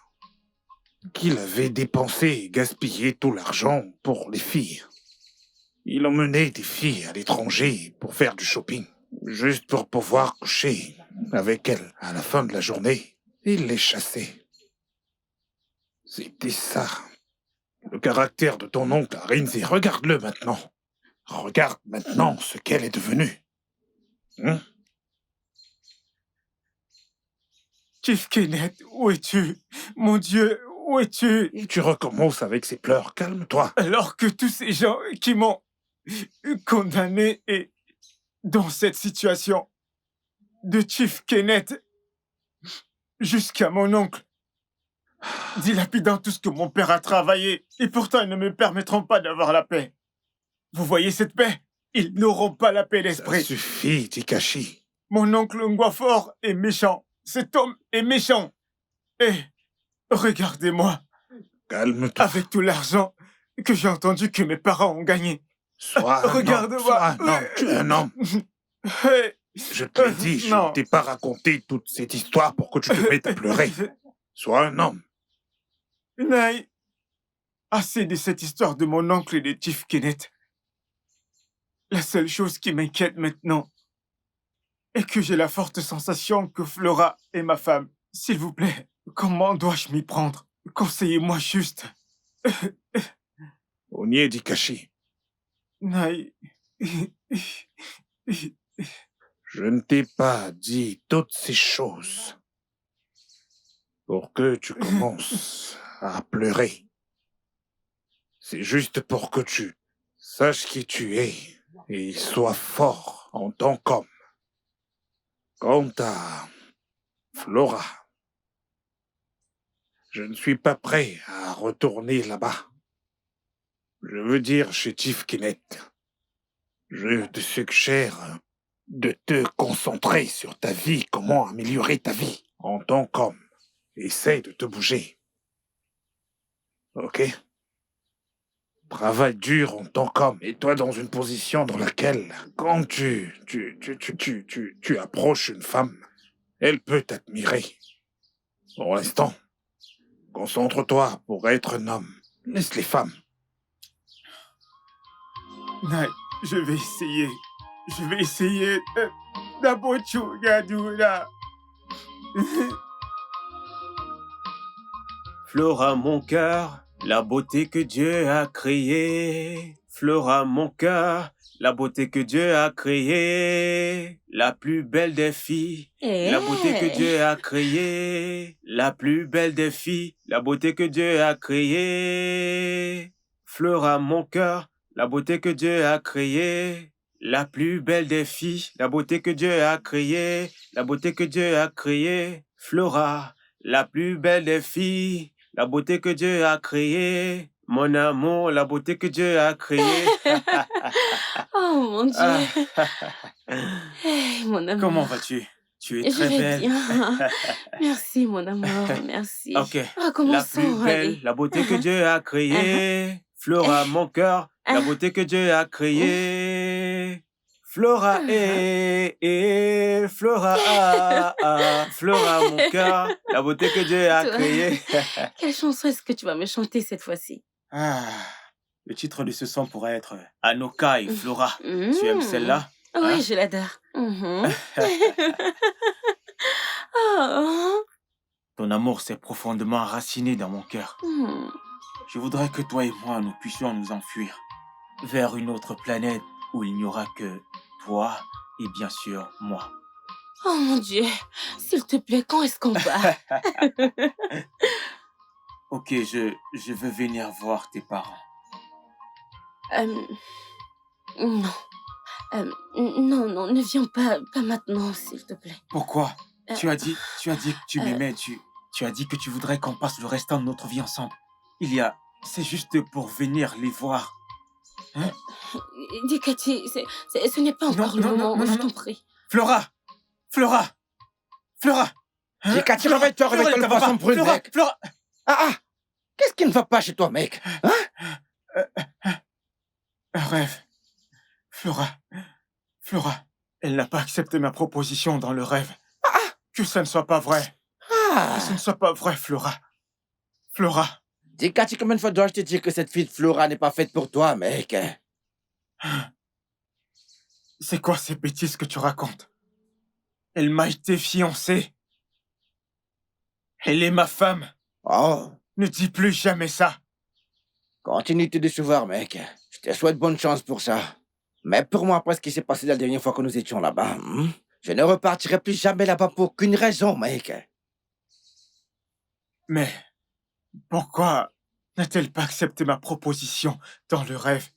qu'il avait dépensé et gaspillé tout l'argent pour les filles. Il emmenait des filles à l'étranger pour faire du shopping. juste pour pouvoir coucher avec elle à la fin de la journée. Il les chassait. C'était ça. Le caractère de ton oncle Arinze, regarde-le maintenant. Regarde maintenant ce qu'elle est devenue. Chief Kenneth, où es-tu? Mon Dieu, où es-tu? Et tu recommences avec ces pleurs, calme-toi. Alors que tous ces gens qui m'ont condamné et dans cette situation, de Chief Kenneth jusqu'à mon oncle, dilapidant tout ce que mon père a travaillé, et pourtant ils ne me permettront pas d'avoir la paix. Vous voyez cette paix? Ils n'auront pas la paix d'esprit. Ça suffit, Tikashi. Mon oncle Ngwafor est méchant. Cet homme est méchant. Et regardez-moi. Calme-toi. Avec tout l'argent que j'ai entendu que mes parents ont gagné. Regarde-moi. Non, tu es un homme. Hey. Je te l'ai dit, je ne t'ai pas raconté toute cette histoire pour que tu te mettes à pleurer. Sois un homme. Naï, assez de cette histoire de mon oncle et de Chief Kenneth. La seule chose qui m'inquiète maintenant est que j'ai la forte sensation que Flora est ma femme. S'il vous plaît, comment dois-je m'y prendre? Conseillez-moi juste. Onyedikashi. Naï. Je ne t'ai pas dit toutes ces choses pour que tu commences à pleurer. C'est juste pour que tu saches qui tu es et sois fort en tant qu'homme. Quant à Flora, je ne suis pas prêt à retourner là-bas. Je veux dire chez Chief Kenneth. Je te suggère de te concentrer sur ta vie, comment améliorer ta vie en tant qu'homme. Essaye de te bouger. Ok? Travaille dur en tant qu'homme. Mets-toi dans une position dans laquelle, quand tu approches une femme, elle peut t'admirer. Pour l'instant, concentre-toi pour être un homme. Laisse les femmes. Naï, je vais essayer. Je vais essayer. D'abochu, Gadoula. Flora, mon cœur, la beauté que Dieu a créée. Flora, mon cœur, la beauté que Dieu a créée. La plus belle des filles. La beauté que Dieu a créée. La plus belle des filles. La beauté que Dieu a créée. Flora, mon cœur, la beauté que Dieu a créée. La plus belle des filles. La beauté que Dieu a créée. La beauté que Dieu a créée. Flora, la plus belle des filles. La beauté que Dieu a créée. Mon amour, la beauté que Dieu a créée. Oh mon Dieu. Hey, mon amour. Comment vas-tu? Tu es très Je vais belle. bien. Merci, mon amour. Merci. Ok. La Recommençons, plus belle, allez. la beauté que Dieu a créée. Flora, mon cœur, la beauté que Dieu a créée. Flora, Flora, Flora, mon cœur, la beauté que Dieu a Toi, créée. quelle chanson est-ce que tu vas me chanter cette fois-ci? Le titre de ce son pourrait être Anoka et Flora. Tu aimes celle-là? Oui, Hein? je l'adore. Oh. Ton amour s'est profondément enraciné dans mon cœur. Je voudrais que toi et moi, nous puissions nous enfuir vers une autre planète où il n'y aura que toi et bien sûr moi. Oh mon Dieu, s'il te plaît, quand est-ce qu'on va? Ok, je veux venir voir tes parents. Non. Non, ne viens pas maintenant, s'il te plaît. Pourquoi? Tu as dit que tu m'aimais, tu as dit que tu voudrais qu'on passe le restant de notre vie ensemble. C'est juste pour venir les voir. Hein? Dikati, ce n'est pas encore le moment, je t'en prie. Flora! Hein? Dikati, réveille-toi, réveille-toi, le poisson brune, mec. Flora! Qu'est-ce qui ne va pas chez toi, mec? Un rêve. Flora, elle n'a pas accepté ma proposition dans le rêve. Que ça ne soit pas vrai. Que ce ne soit pas vrai, Flora. Dikati, combien de fois dois-je te dire que cette fille de Flora n'est pas faite pour toi, mec? C'est quoi ces bêtises que tu racontes? Elle m'a été fiancée. Elle est ma femme. Oh, Ne dis plus jamais ça. continue de te décevoir, mec. Je te souhaite bonne chance pour ça. Mais pour moi, après ce qui s'est passé la dernière fois que nous étions là-bas, je ne repartirai plus jamais là-bas pour aucune raison, mec. Mais pourquoi n'a-t-elle pas accepté ma proposition dans le rêve,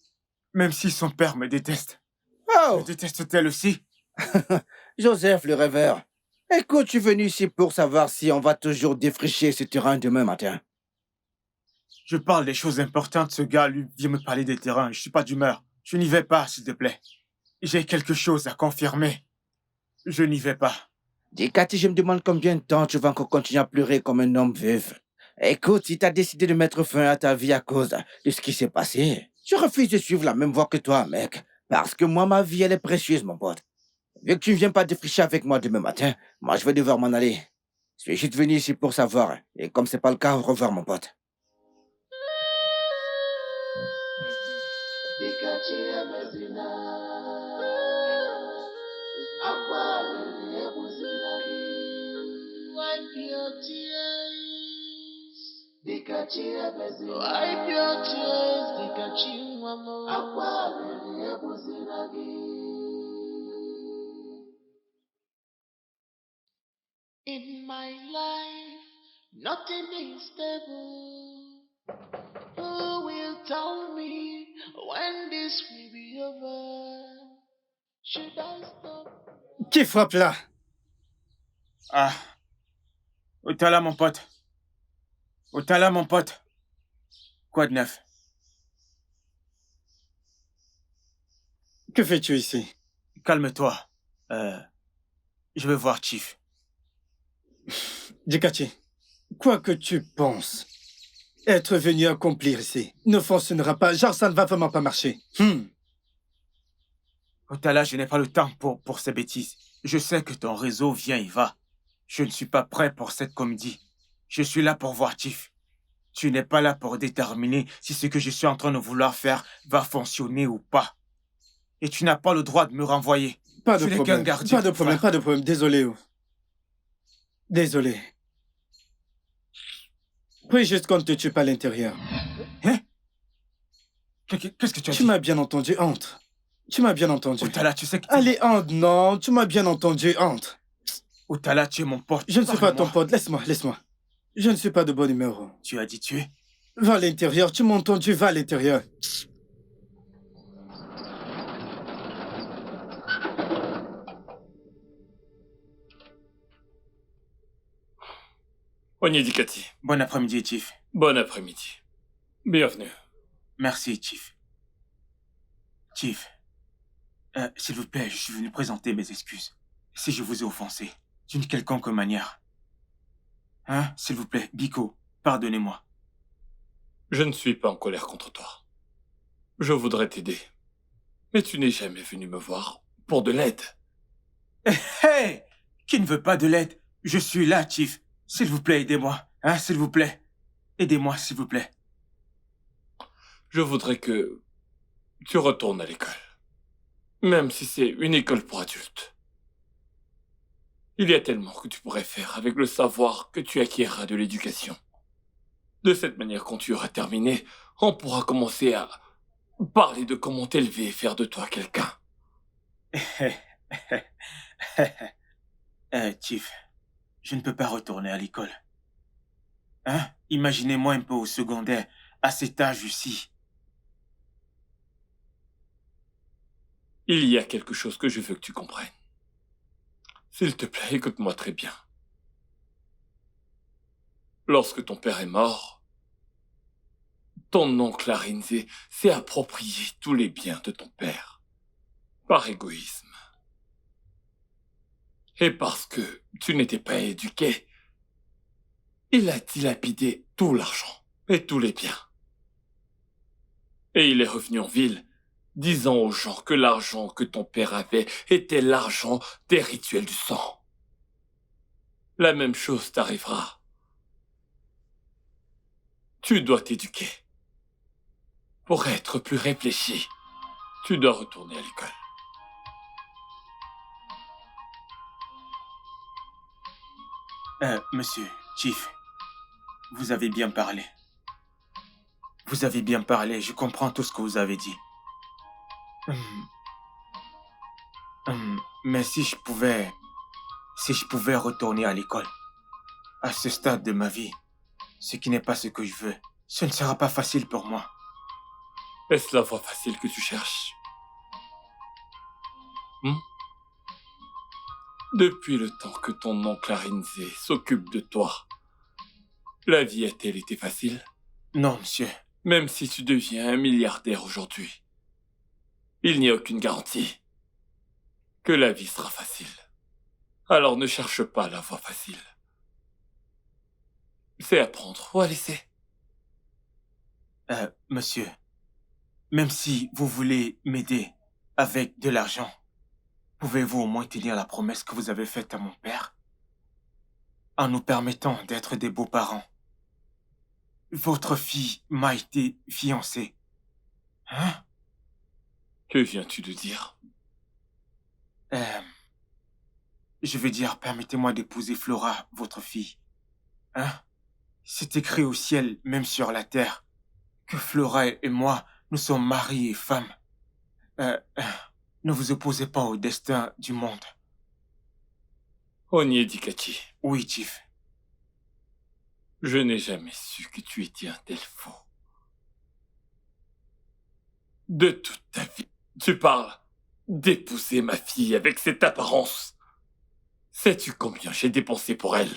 même si son père me déteste? Oh! Me déteste-t-elle aussi? Joseph, le rêveur. Écoute, je suis venu ici pour savoir si on va toujours défricher ce terrain demain matin. Je parle des choses importantes. Ce gars, lui, vient me parler des terrains. Je suis pas d'humeur. Je n'y vais pas, s'il te plaît. J'ai quelque chose à confirmer. Je n'y vais pas. Dis, Cathy, je me demande combien de temps tu vas encore continuer à pleurer comme un homme veuf. Écoute, si t'as décidé de mettre fin à ta vie à cause de ce qui s'est passé, je refuse de suivre la même voie que toi, mec. Parce que moi, ma vie, elle est précieuse, mon pote. Vu que tu ne viens pas défricher avec moi demain matin, moi, je vais devoir m'en aller. Je suis juste venu ici pour savoir. Et comme c'est pas le cas, au revoir, mon pote. Wipe your tears, Dikachi In my life, nothing is stable. Who will tell me when this will be over? Should I stop? Qui frappe là? Ah. Otala, mon pote. Otala, mon pote. Quoi de neuf? Que fais-tu ici? Calme-toi. Je veux voir Chief. Dikachi, quoi que tu penses, être venu accomplir ici ne fonctionnera pas. Genre, ça ne va vraiment pas marcher. Otala, je n'ai pas le temps pour ces bêtises. Je sais que ton réseau vient et va. Je ne suis pas prêt pour cette comédie. Je suis là pour voir Chief. Tu n'es pas là pour déterminer si ce que je suis en train de vouloir faire va fonctionner ou pas. Et tu n'as pas le droit de me renvoyer. Pas de Tu n'es problème. qu'un gardien. Pas de problème, pas de problème. Désolé. Désolé. Prie juste qu'on ne te tue pas à l'intérieur. Hein? Qu'est-ce que tu as dit? Tu m'as bien entendu, entre. Tu m'as bien entendu. Otala, tu sais que... Allez, entre, non. Tu m'as bien entendu, entre. Otala, tu es mon pote. Je ne suis pas ton pote. Laisse-moi. Je ne suis pas de bon numéro. Tu as dit tuer? Va à l'intérieur. Tu m'as entendu, va à l'intérieur. Onyedikati. Bon après-midi, Chief. Bon après-midi. Bienvenue. Merci, Chief. Chief, s'il vous plaît, je suis venu présenter mes excuses. Si je vous ai offensé, d'une quelconque manière. Hein, s'il vous plaît, Biko, pardonnez-moi. Je ne suis pas en colère contre toi. Je voudrais t'aider. Mais tu n'es jamais venu me voir pour de l'aide. Hey! Qui ne veut pas de l'aide? Je suis là, Chief. S'il vous plaît, aidez-moi. Hein, s'il vous plaît. Aidez-moi, s'il vous plaît. Je voudrais que tu retournes à l'école. Même si c'est une école pour adultes. Il y a tellement que tu pourrais faire avec le savoir que tu acquériras de l'éducation. De cette manière, quand tu auras terminé, on pourra commencer à parler de comment t'élever et faire de toi quelqu'un. Chief, je ne peux pas retourner à l'école. Hein? Imaginez-moi un peu au secondaire, à cet âge-ci. Il y a quelque chose que je veux que tu comprennes. S'il te plaît, écoute-moi très bien. Lorsque ton père est mort, ton oncle Arinze s'est approprié tous les biens de ton père, par égoïsme. Et parce que tu n'étais pas éduqué, il a dilapidé tout l'argent et tous les biens. Et il est revenu en ville, disant aux gens que l'argent que ton père avait était l'argent des rituels du sang. La même chose t'arrivera. Tu dois t'éduquer. Pour être plus réfléchi, tu dois retourner à l'école. Monsieur, Chief, vous avez bien parlé. Vous avez bien parlé, je comprends tout ce que vous avez dit. Mais si je pouvais retourner à l'école, à ce stade de ma vie, ce qui n'est pas ce que je veux, ce ne sera pas facile pour moi. Est-ce la voie facile que tu cherches? Depuis le temps que ton oncle Arinze s'occupe de toi, la vie a-t-elle été facile? Non, monsieur. Même si tu deviens un milliardaire aujourd'hui, il n'y a aucune garantie que la vie sera facile. Alors ne cherche pas la voie facile. C'est à prendre ou à laisser. Monsieur, même si vous voulez m'aider avec de l'argent, pouvez-vous au moins tenir la promesse que vous avez faite à mon père en nous permettant d'être des beaux-parents? Votre fille m'a été fiancée. Hein? Que viens-tu de dire? Je veux dire, permettez-moi d'épouser Flora, votre fille. Hein? C'est écrit au ciel, même sur la terre, que Flora et moi, nous sommes mari et femme. Ne vous opposez pas au destin du monde. Onyedikachi. Oui, Chief. Je n'ai jamais su que tu étais un tel fou. De toute ta vie, tu parles d'épouser ma fille avec cette apparence. Sais-tu combien j'ai dépensé pour elle?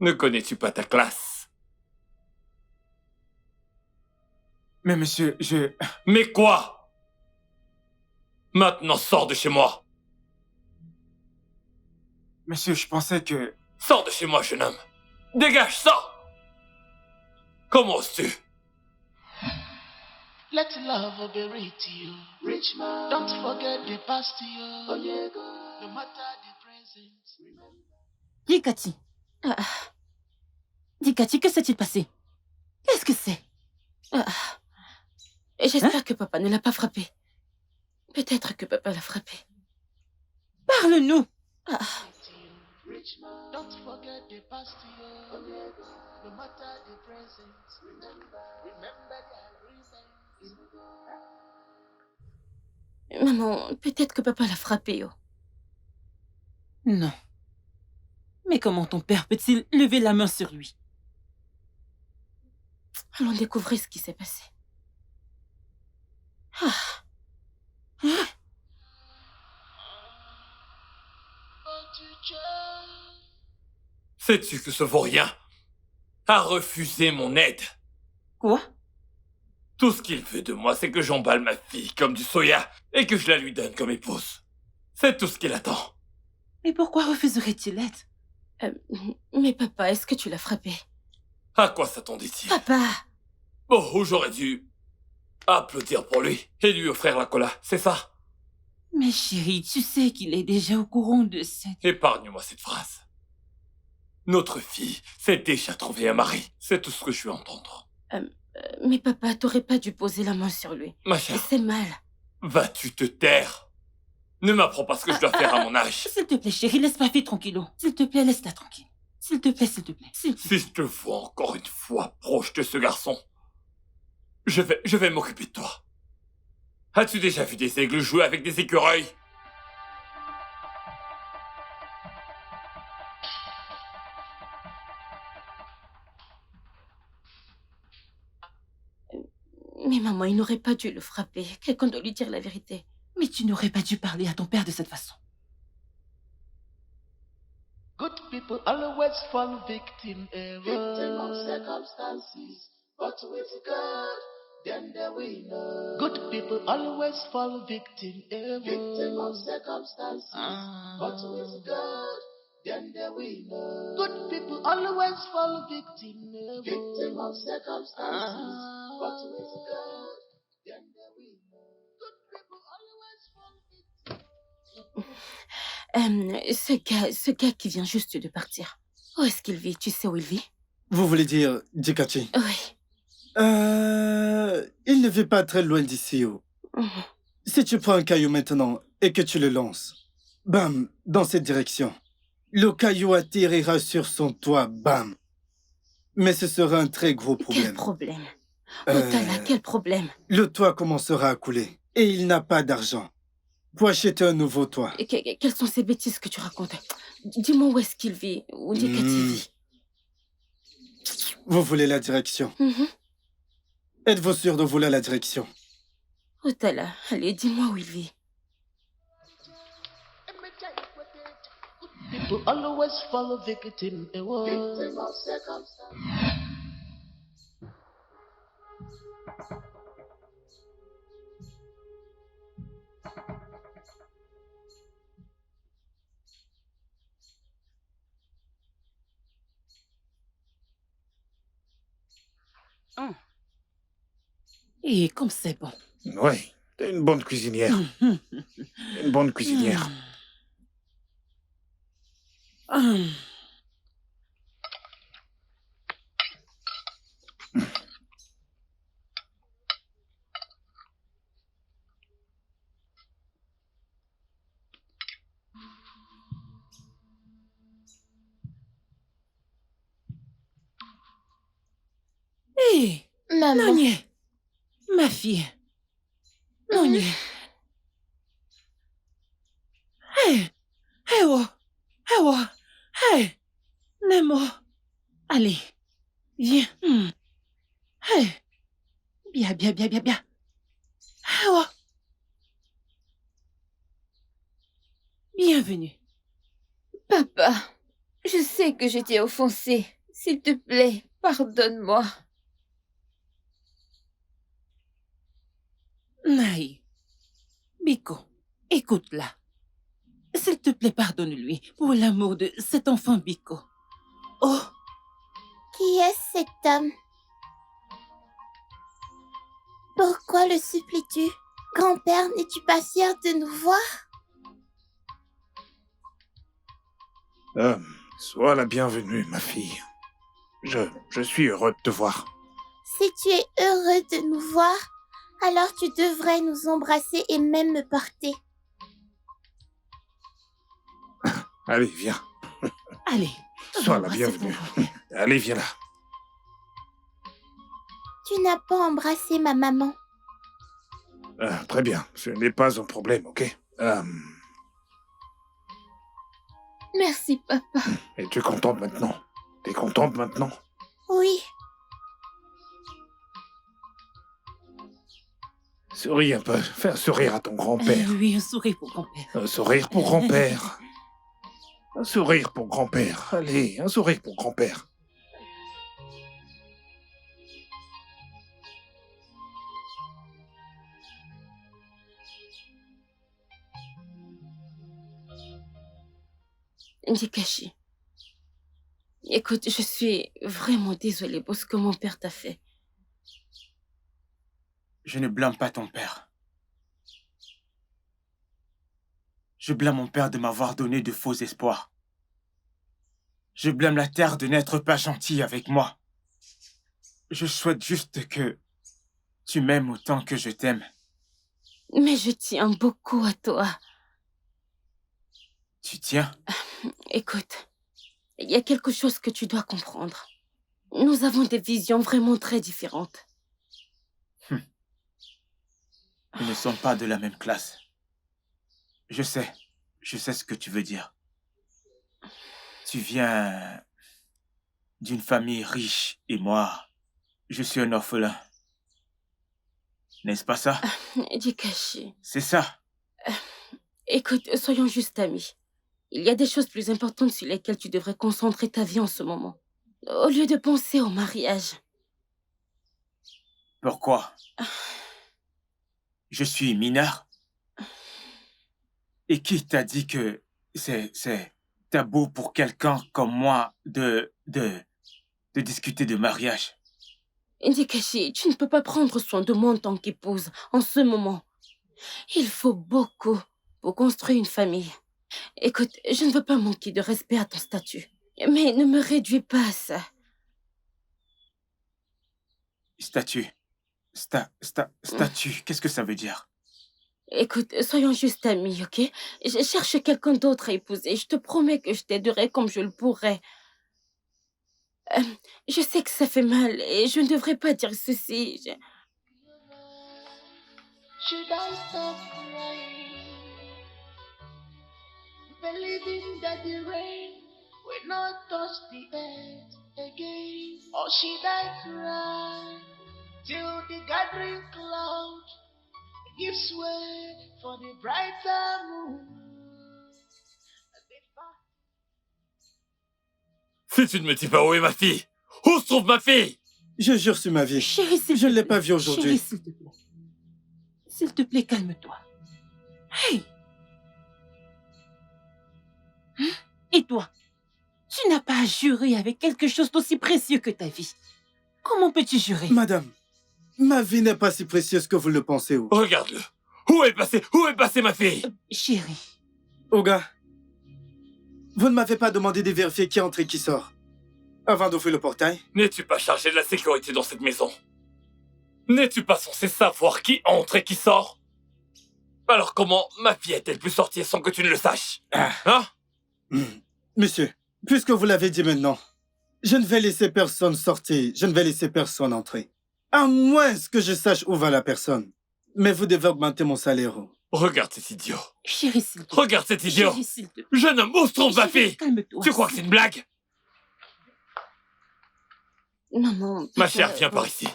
Ne connais-tu pas ta classe? Mais monsieur, Mais quoi? Maintenant, sors de chez moi. Monsieur, je pensais que... Sors de chez moi, jeune homme. Dégage, sors! Comment oses-tu? Let love be real to you. Rich man. Don't forget the past to you. No matter the present. Dikati. Dikati, que s'est-il passé? Qu'est-ce que c'est? J'espère que papa ne l'a pas frappé. Peut-être que papa l'a frappé. Parle-nous. Don't forget the past to you. No matter the present. Remember the agreement. Maman, peut-être que papa l'a frappé. Non. Mais comment ton père peut-il lever la main sur lui? Allons découvrir ce qui s'est passé. Sais-tu que ce vaurien a refusé mon aide? Quoi? Tout ce qu'il veut de moi, c'est que j'emballe ma fille comme du soya et que je la lui donne comme épouse. C'est tout ce qu'il attend. Mais pourquoi refuserait-il l'aide? Mais papa, est-ce que tu l'as frappé? À quoi s'attendait-il? Papa! Oh, j'aurais dû applaudir pour lui et lui offrir la cola, c'est ça? Mais chérie, tu sais qu'il est déjà au courant de cette... Épargne-moi cette phrase. Notre fille s'est déjà trouvée un mari. C'est tout ce que je veux entendre. Mais papa, t'aurais pas dû poser la main sur lui. Ma chère. C'est mal. Vas-tu te taire? Ne m'apprends pas ce que je dois faire à mon âge. S'il te plaît, chérie, laisse ma fille tranquille. S'il te plaît, laisse-la tranquille. S'il te plaît, s'il te plaît. Si je te vois encore une fois proche de ce garçon, je vais m'occuper de toi. As-tu déjà vu des aigles jouer avec des écureuils? Mais maman, il n'aurait pas dû le frapper. Quelqu'un doit lui dire la vérité. Mais tu n'aurais pas dû parler à ton père de cette façon. Good people always fall victim of circumstances, but with God, then they will know. Good people always fall victim of circumstances, but with God, then they will know. Good people always fall victim of circumstances, but with God, then they will know. Good people always fall victim. Ce gars qui vient juste de partir. Où est-ce qu'il vit? Tu sais où il vit? Vous voulez dire Dikachi? Oui. Il ne vit pas très loin d'ici. Si tu prends un caillou maintenant et que tu le lances, bam, dans cette direction, Le caillou atterrira sur son toit, bam. Mais ce sera un très gros problème. Quel problème? Otala, quel problème? Le toit commencera à couler et il n'a pas d'argent pour acheter un nouveau toit. Et quelles sont ces bêtises que tu racontes? Dis-moi où est-ce qu'il vit, où Ndikati vit. Vous voulez la direction? Êtes-vous sûr de vouloir la direction? Otala, allez, dis-moi où il vit. People always follow victim. Victim of circumstance. Et comme c'est bon. Oui, t'es une bonne cuisinière. Une bonne cuisinière. Hé, Maman. Nogné, ma fille. Nogné. Hé, oh, hé, Nemo. Allez, viens. Hé, bien. Oh. Bienvenue. Papa, je sais que je t'ai offensé. S'il te plaît, pardonne-moi. Naï, Biko, écoute-la. S'il te plaît, pardonne-lui pour l'amour de cet enfant Biko. Oh, Qui est cet homme? Pourquoi le supplies-tu? Grand-père, n'es-tu pas fier de nous voir? Sois la bienvenue, ma fille. Je suis heureux de te voir. Si tu es heureux de nous voir, alors tu devrais nous embrasser et même me porter. Allez, viens. allez. Sois la bienvenue. Allez, viens là. Tu n'as pas embrassé ma maman. Très bien, ce n'est pas un problème, ok? Merci, papa. Es-tu contente maintenant? T'es contente maintenant? Oui. Souris un peu. Fais un sourire à ton grand-père. Oui, un sourire pour grand-père. Un sourire pour grand-père. Un sourire pour grand-père. Allez, un sourire pour grand-père. Ndikashi. Écoute, je suis vraiment désolée pour ce que mon père t'a fait. Je ne blâme pas ton père. Je blâme mon père de m'avoir donné de faux espoirs. Je blâme la terre de n'être pas gentille avec moi. Je souhaite juste que tu m'aimes autant que je t'aime. Mais je tiens beaucoup à toi. Tu tiens? Écoute, il y a quelque chose que tu dois comprendre. Nous avons des visions vraiment très différentes. Nous ne sommes pas de la même classe. Je sais ce que tu veux dire. Tu viens d'une famille riche et moi, je suis un orphelin. N'est-ce pas ça? Ndikashi. C'est ça. Écoute, soyons juste amis. Il y a des choses plus importantes sur lesquelles tu devrais concentrer ta vie en ce moment. Au lieu de penser au mariage. Pourquoi? Je suis mineur. Et qui t'a dit que c'est tabou pour quelqu'un comme moi de discuter de mariage? Ndikashi, tu ne peux pas prendre soin de moi en tant qu'épouse en ce moment. Il faut beaucoup pour construire une famille. Écoute, je ne veux pas manquer de respect à ton statut. Mais ne me réduis pas à ça. Statut. Statut, qu'est-ce que ça veut dire? Écoute, soyons juste amis, ok? Je cherche quelqu'un d'autre à épouser. Je te promets que je t'aiderai comme je le pourrai. Je sais que ça fait mal et je ne devrais pas dire ceci. Should I stop crying? Believing that the rain will not touch the earth again. Or should I cry till the gathering cloud gives way for the brighter moon? Si tu ne me dis pas où est ma fille, où se trouve ma fille? Je jure sur ma vie. Chérie, je ne l'ai pas vue aujourd'hui. Chérie, s'il te plaît. S'il te plaît, calme-toi. Hey! Hein? Et toi? Tu n'as pas à jurer avec quelque chose d'aussi précieux que ta vie. Comment peux-tu jurer? Madame, ma vie n'est pas si précieuse que vous le pensez. Regarde-le. Où est passée ma fille? Chérie. Oga, vous ne m'avez pas demandé de vérifier qui entre et qui sort avant d'ouvrir le portail? N'es-tu pas chargé de la sécurité dans cette maison? N'es-tu pas censé savoir qui entre et qui sort? Alors comment ma fille est-elle pu sortir sans que tu ne le saches? Hein? Monsieur, puisque vous l'avez dit maintenant, je ne vais laisser personne sortir, je ne vais laisser personne entrer. À moins que je sache où va la personne. Mais vous devez augmenter mon salaire. Regarde cet idiot. Chérie, s'il te plaît. Regarde cet idiot. Chérie, s'il te plaît. Jeune homme, où se trouve ma fille? Calme-toi. Tu crois que c'est une blague? Non. Ma chère, viens par ici.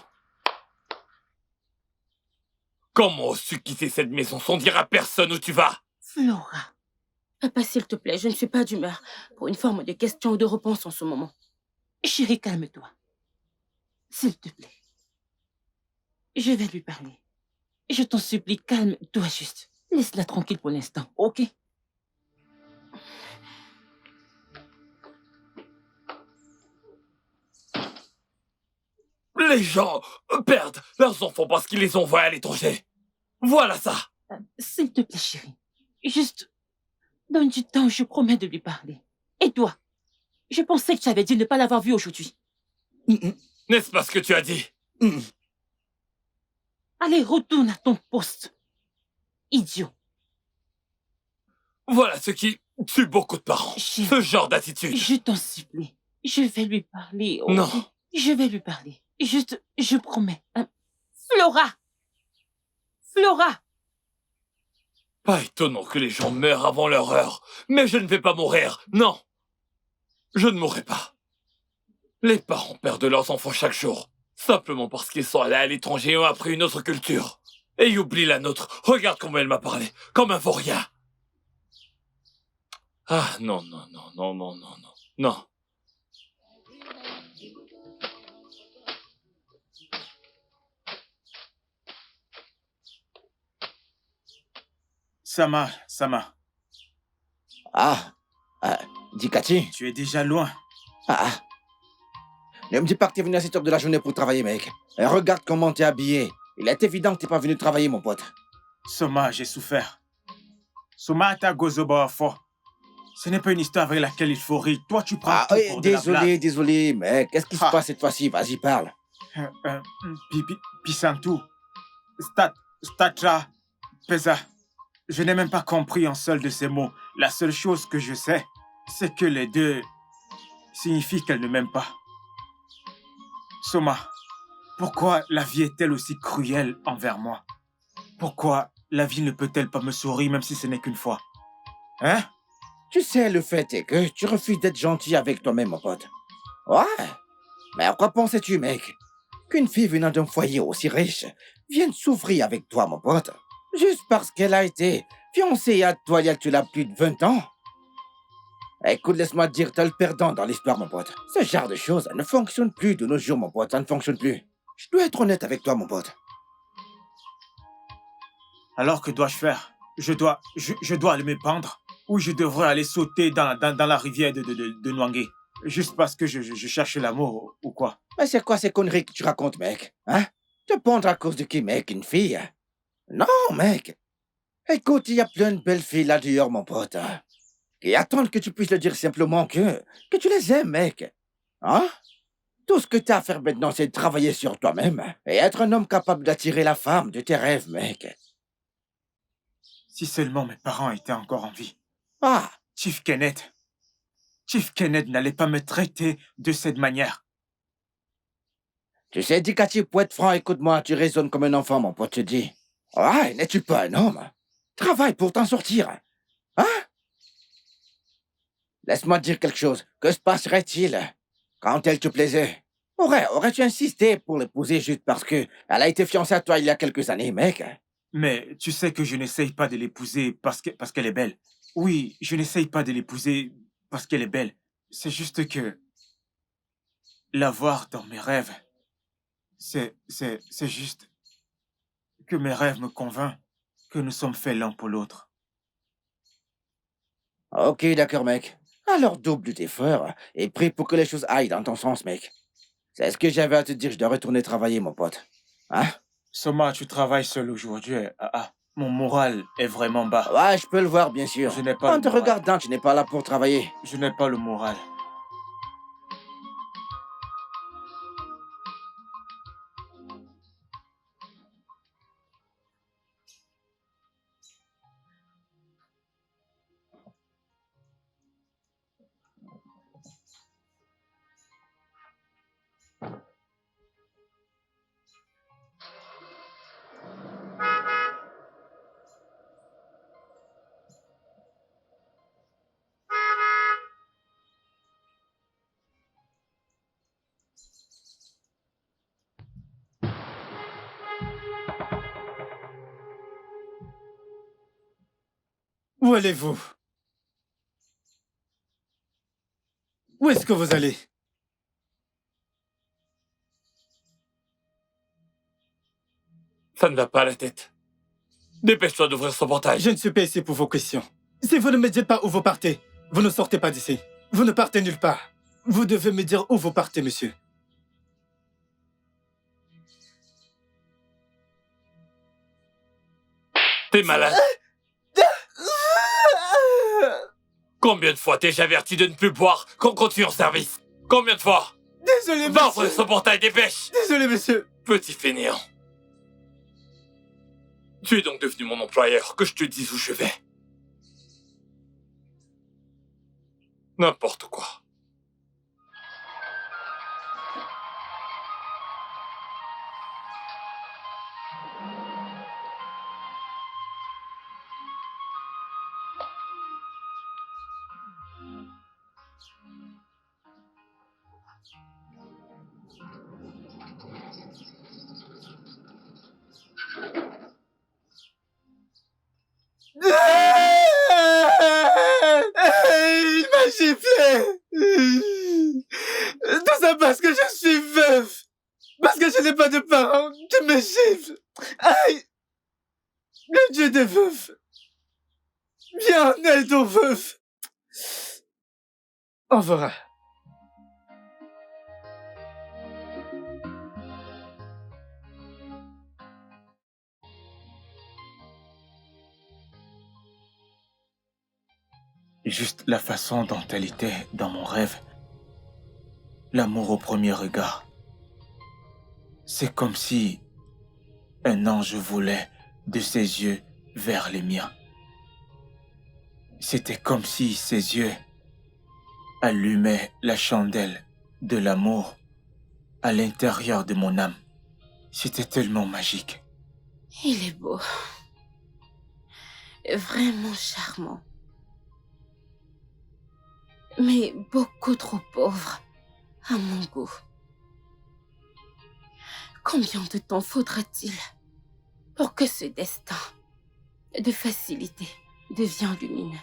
Comment oses-tu quitter cette maison sans dire à personne où tu vas? Flora. Papa, s'il te plaît, je ne suis pas d'humeur pour une forme de question ou de réponse en ce moment. Chérie, calme-toi. S'il te plaît. Je vais lui parler. Je t'en supplie, calme-toi juste. Laisse-la tranquille pour l'instant, ok? Les gens perdent leurs enfants parce qu'ils les envoient à l'étranger. Voilà ça. S'il te plaît, chérie. Juste, donne du temps, je promets de lui parler. Et toi? Je pensais que tu avais dit ne pas l'avoir vue aujourd'hui. N'est-ce pas ce que tu as dit? Allez, retourne à ton poste. Idiot. Voilà ce qui tue beaucoup de parents. Ce genre d'attitude. Je t'en supplie. Je vais lui parler. Okay? Non. Je vais lui parler. Juste, je promets. Flora! Flora! Pas étonnant que les gens meurent avant leur heure. Mais je ne vais pas mourir. Non. Je ne mourrai pas. Les parents perdent leurs enfants chaque jour. Simplement parce qu'ils sont allés à l'étranger et ont appris une autre culture. Et ils oublient la nôtre. Regarde comment elle m'a parlé. Comme un vaurien. Ah, non. Non. Sama. Dikati. Tu es déjà loin. Ne me dis pas que t'es venu à cette heure de la journée pour travailler, mec. Et regarde comment t'es habillé. Il est évident que t'es pas venu travailler, mon pote. Soma, j'ai souffert. Soma ta gozoba fort. Ce n'est pas une histoire avec laquelle il faut rire. Toi, tu prends tout pour de la blague. Désolé, mec. Qu'est-ce qui se passe cette fois-ci? Vas-y, parle. Pisantou. Statra. Pesa. Je n'ai même pas compris un seul de ces mots. La seule chose que je sais, c'est que les deux signifient qu'elle ne m'aime pas. Soma, pourquoi la vie est-elle aussi cruelle envers moi? Pourquoi la vie ne peut-elle pas me sourire même si ce n'est qu'une fois? Hein? Tu sais, le fait est que tu refuses d'être gentil avec toi-même, mon pote. Ouais. Mais à quoi pensais-tu, mec? Qu'une fille venant d'un foyer aussi riche vienne souffrir avec toi, mon pote? Juste parce qu'elle a été fiancée à toi il y a tu l'as plus de 20 ans? Écoute, laisse-moi te dire, t'es le perdant dans l'histoire, mon pote. Ce genre de choses ne fonctionne plus de nos jours, mon pote. Ça ne fonctionne plus. Je dois être honnête avec toi, mon pote. Alors, que dois-je faire? Je dois aller me pendre? Ou je devrais aller sauter dans la rivière de Nwangé? Juste parce que je cherche l'amour, ou quoi? Mais c'est quoi ces conneries que tu racontes, mec? Hein? Te pendre à cause de qui, mec? Une fille? Non, mec. Écoute, il y a plein de belles filles là dehors, mon pote. Qui attendent que tu puisses leur dire simplement que tu les aimes, mec. Hein? Tout ce que tu as à faire maintenant, c'est de travailler sur toi-même et être un homme capable d'attirer la femme de tes rêves, mec. Si seulement mes parents étaient encore en vie. Ah, Chief Kenneth n'allait pas me traiter de cette manière. tu sais, Dikachi, pour être franc, écoute-moi, tu raisonnes comme un enfant, mon pote, te dis. Ouais, n'es-tu pas un homme? Travaille pour t'en sortir. Hein? Laisse-moi te dire quelque chose. Que se passerait-il quand elle te plaisait? Aurais-tu insisté pour l'épouser juste parce que elle a été fiancée à toi il y a quelques années, mec? Mais tu sais que je n'essaye pas de l'épouser parce qu'elle est belle. Oui, je n'essaye pas de l'épouser parce qu'elle est belle. C'est juste que la voir dans mes rêves, c'est juste que mes rêves me convainquent que nous sommes faits l'un pour l'autre. Ok, d'accord, mec. Alors double tes efforts et prie pour que les choses aillent dans ton sens, mec. C'est ce que j'avais à te dire, je dois retourner travailler, mon pote. Hein? Soma, tu travailles seul aujourd'hui. Mon moral est vraiment bas. Ouais, je peux le voir, bien sûr. Je n'ai pas En le te moral. regardant, tu n'es pas là pour travailler. Je n'ai pas le moral. Où allez-vous? Où est-ce que vous allez? Ça ne va pas à la tête. Dépêche-toi d'ouvrir son portail. Je ne suis pas ici pour vos questions. Si vous ne me dites pas où vous partez, vous ne sortez pas d'ici. Vous ne partez nulle part. Vous devez me dire où vous partez, monsieur. T'es malade. Combien de fois t'ai-je averti de ne plus boire quand on continue en service? Combien de fois? Désolé, Va monsieur. ouvrir son portail, dépêche. Désolé, monsieur. Petit fainéant. Tu es donc devenu mon employeur, que je te dise où je vais. N'importe quoi. Il m'a giflé. Tout ça parce que je suis veuf. Parce que je n'ai pas de parents qui me giflent. Aïe. Le Dieu des veufs. Viens en aide aux veufs. On verra. Juste la façon dont elle était dans mon rêve. L'amour au premier regard. C'est comme si un ange volait de ses yeux vers les miens. C'était comme si ses yeux allumaient la chandelle de l'amour à l'intérieur de mon âme. C'était tellement magique. Il est beau. Vraiment charmant. Mais beaucoup trop pauvre, à mon goût. Combien de temps faudra-t-il pour que ce destin de facilité devienne lumineux?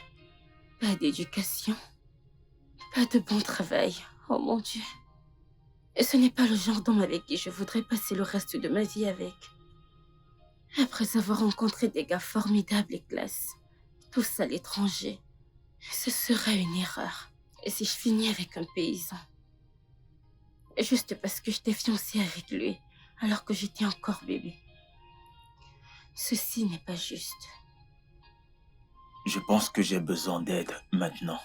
Pas d'éducation, pas de bon travail, oh mon Dieu. Et ce n'est pas le genre d'homme avec qui je voudrais passer le reste de ma vie avec. Après avoir rencontré des gars formidables et classe, tous à l'étranger, ce serait une erreur. Et si je finis avec un paysan? Juste parce que j'étais fiancée avec lui, alors que j'étais encore bébé. Ceci n'est pas juste. Je pense que j'ai besoin d'aide maintenant.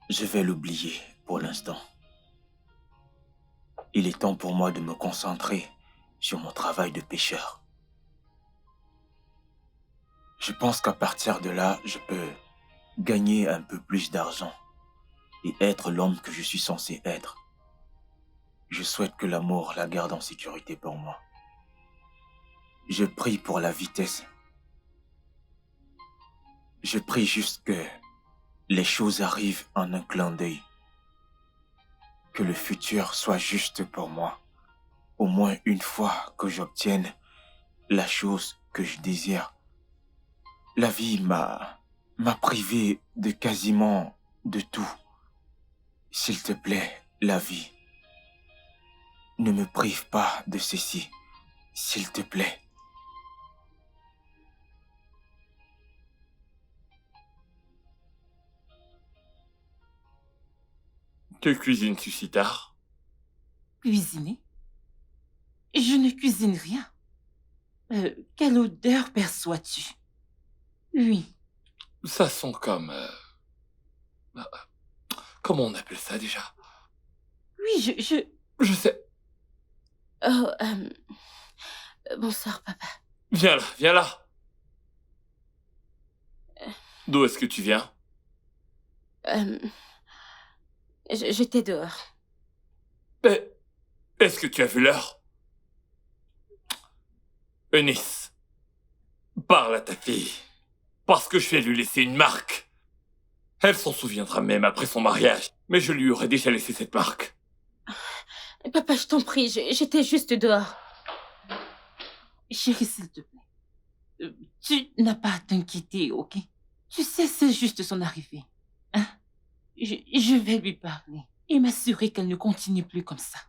Je vais l'oublier pour l'instant. Il est temps pour moi de me concentrer sur mon travail de pêcheur. Je pense qu'à partir de là, je peux gagner un peu plus d'argent et être l'homme que je suis censé être. Je souhaite que l'amour la garde en sécurité pour moi. Je prie pour la vitesse. Je prie juste que les choses arrivent en un clin d'œil. Que le futur soit juste pour moi. Au moins une fois que j'obtienne la chose que je désire. La vie m'a privé de quasiment de tout. S'il te plaît, la vie, ne me prive pas de ceci, s'il te plaît. Que cuisines-tu si tard? Cuisiner? Je ne cuisine rien. Quelle odeur perçois-tu? Oui. Ça sent comme... comment on appelle ça déjà? Oui, Je sais. Oh, bonsoir, papa. Viens là, viens là. D'où est-ce que tu viens? J'étais dehors. Mais, est-ce que tu as vu l'heure? Eunice, parle à ta fille, parce que je vais lui laisser une marque. Elle s'en souviendra même après son mariage, mais je lui aurais déjà laissé cette marque. Papa, je t'en prie, j'étais juste dehors. Chérie, s'il te plaît, tu n'as pas à t'inquiéter, ok? Tu sais, c'est juste son arrivée. Hein? Je vais lui parler et m'assurer qu'elle ne continue plus comme ça.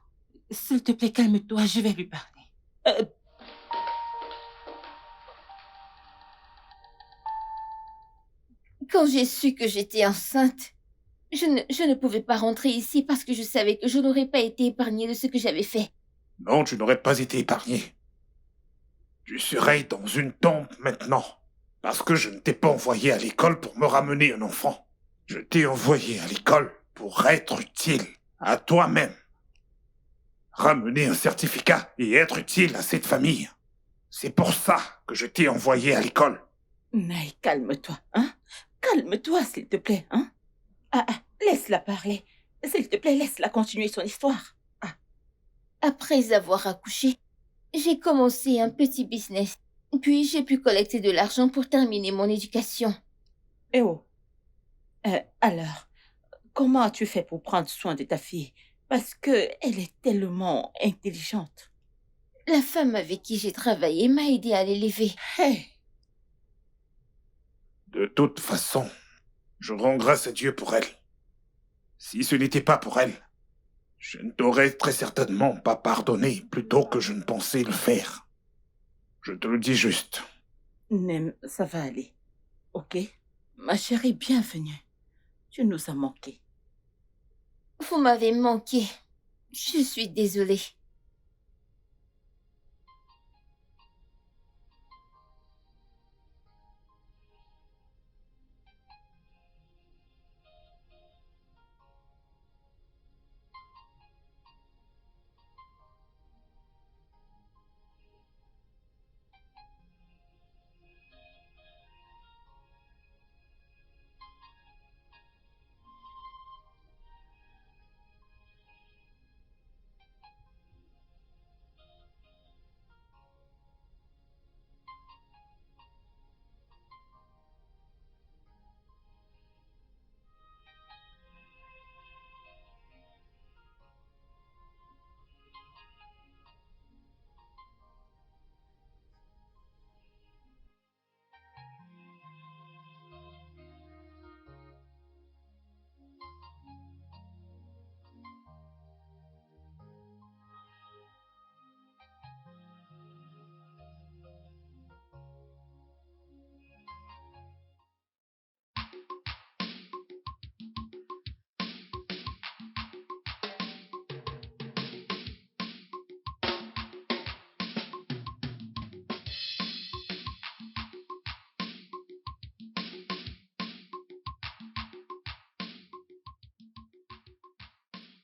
S'il te plaît, calme-toi, je vais lui parler. Quand j'ai su que j'étais enceinte, je ne pouvais pas rentrer ici parce que je savais que je n'aurais pas été épargnée de ce que j'avais fait. Non, tu n'aurais pas été épargné. Tu serais dans une tombe maintenant. Parce que je ne t'ai pas envoyé à l'école pour me ramener un enfant. Je t'ai envoyé à l'école pour être utile à toi-même. Ramener un certificat et être utile à cette famille. C'est pour ça que je t'ai envoyé à l'école. Naï, calme-toi, hein? Calme-toi, s'il te plaît, hein? Laisse-la parler. S'il te plaît, laisse-la continuer son histoire. Après avoir accouché, j'ai commencé un petit business. Puis j'ai pu collecter de l'argent pour terminer mon éducation. Eh oh. Alors, comment as-tu fait pour prendre soin de ta fille? Parce que elle est tellement intelligente. La femme avec qui j'ai travaillé m'a aidé à l'élever. Hey. De toute façon, je rends grâce à Dieu pour elle. Si ce n'était pas pour elle, je ne t'aurais très certainement pas pardonné plutôt que je ne pensais le faire. Je te le dis juste. Nem, ça va aller. Ok? Ma chérie, bienvenue. Tu nous as manqué. Vous m'avez manqué. Je suis désolée.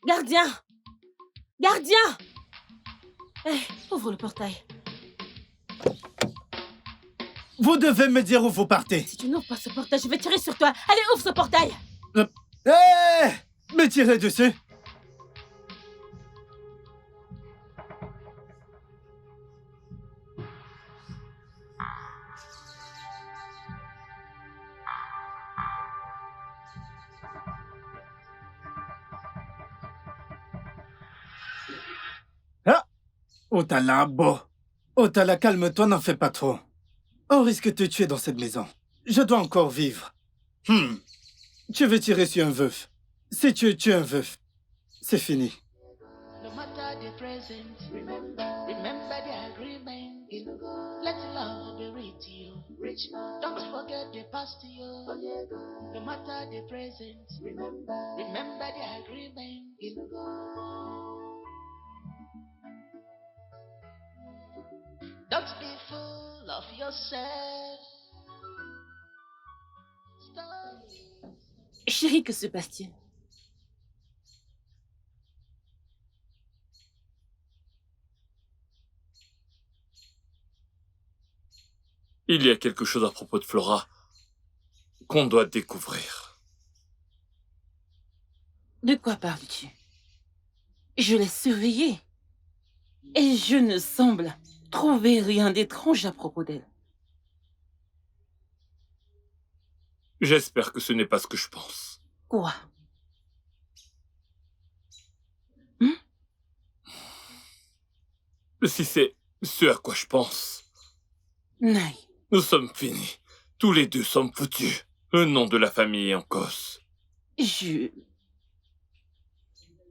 Gardien! Gardien! Ouvre le portail. Vous devez me dire où vous partez. Si tu n'ouvres pas ce portail, je vais tirer sur toi. Allez, ouvre ce portail. Hé! Me tirez dessus. Ah! Otala, bon. Otala, calme-toi, n'en fais pas trop. On risque de te tuer dans cette maison. Je dois encore vivre. Tu veux tirer sur un veuf. Si tu tues un veuf, c'est fini. No matter the present, remember the agreement. Let love be with you. Don't forget the past, you. No matter the present, remember the agreement. Don't be full of yourself. Chérie, que se passe-t-il? Il y a quelque chose à propos de Flora qu'on doit découvrir. De quoi parles-tu? Je l'ai surveillée. Et je ne semble trouver rien d'étrange à propos d'elle. J'espère que ce n'est pas ce que je pense. Quoi? Si c'est ce à quoi je pense, Naï. nous sommes finis. Tous les deux sommes foutus. Le nom de la famille est en cause. Je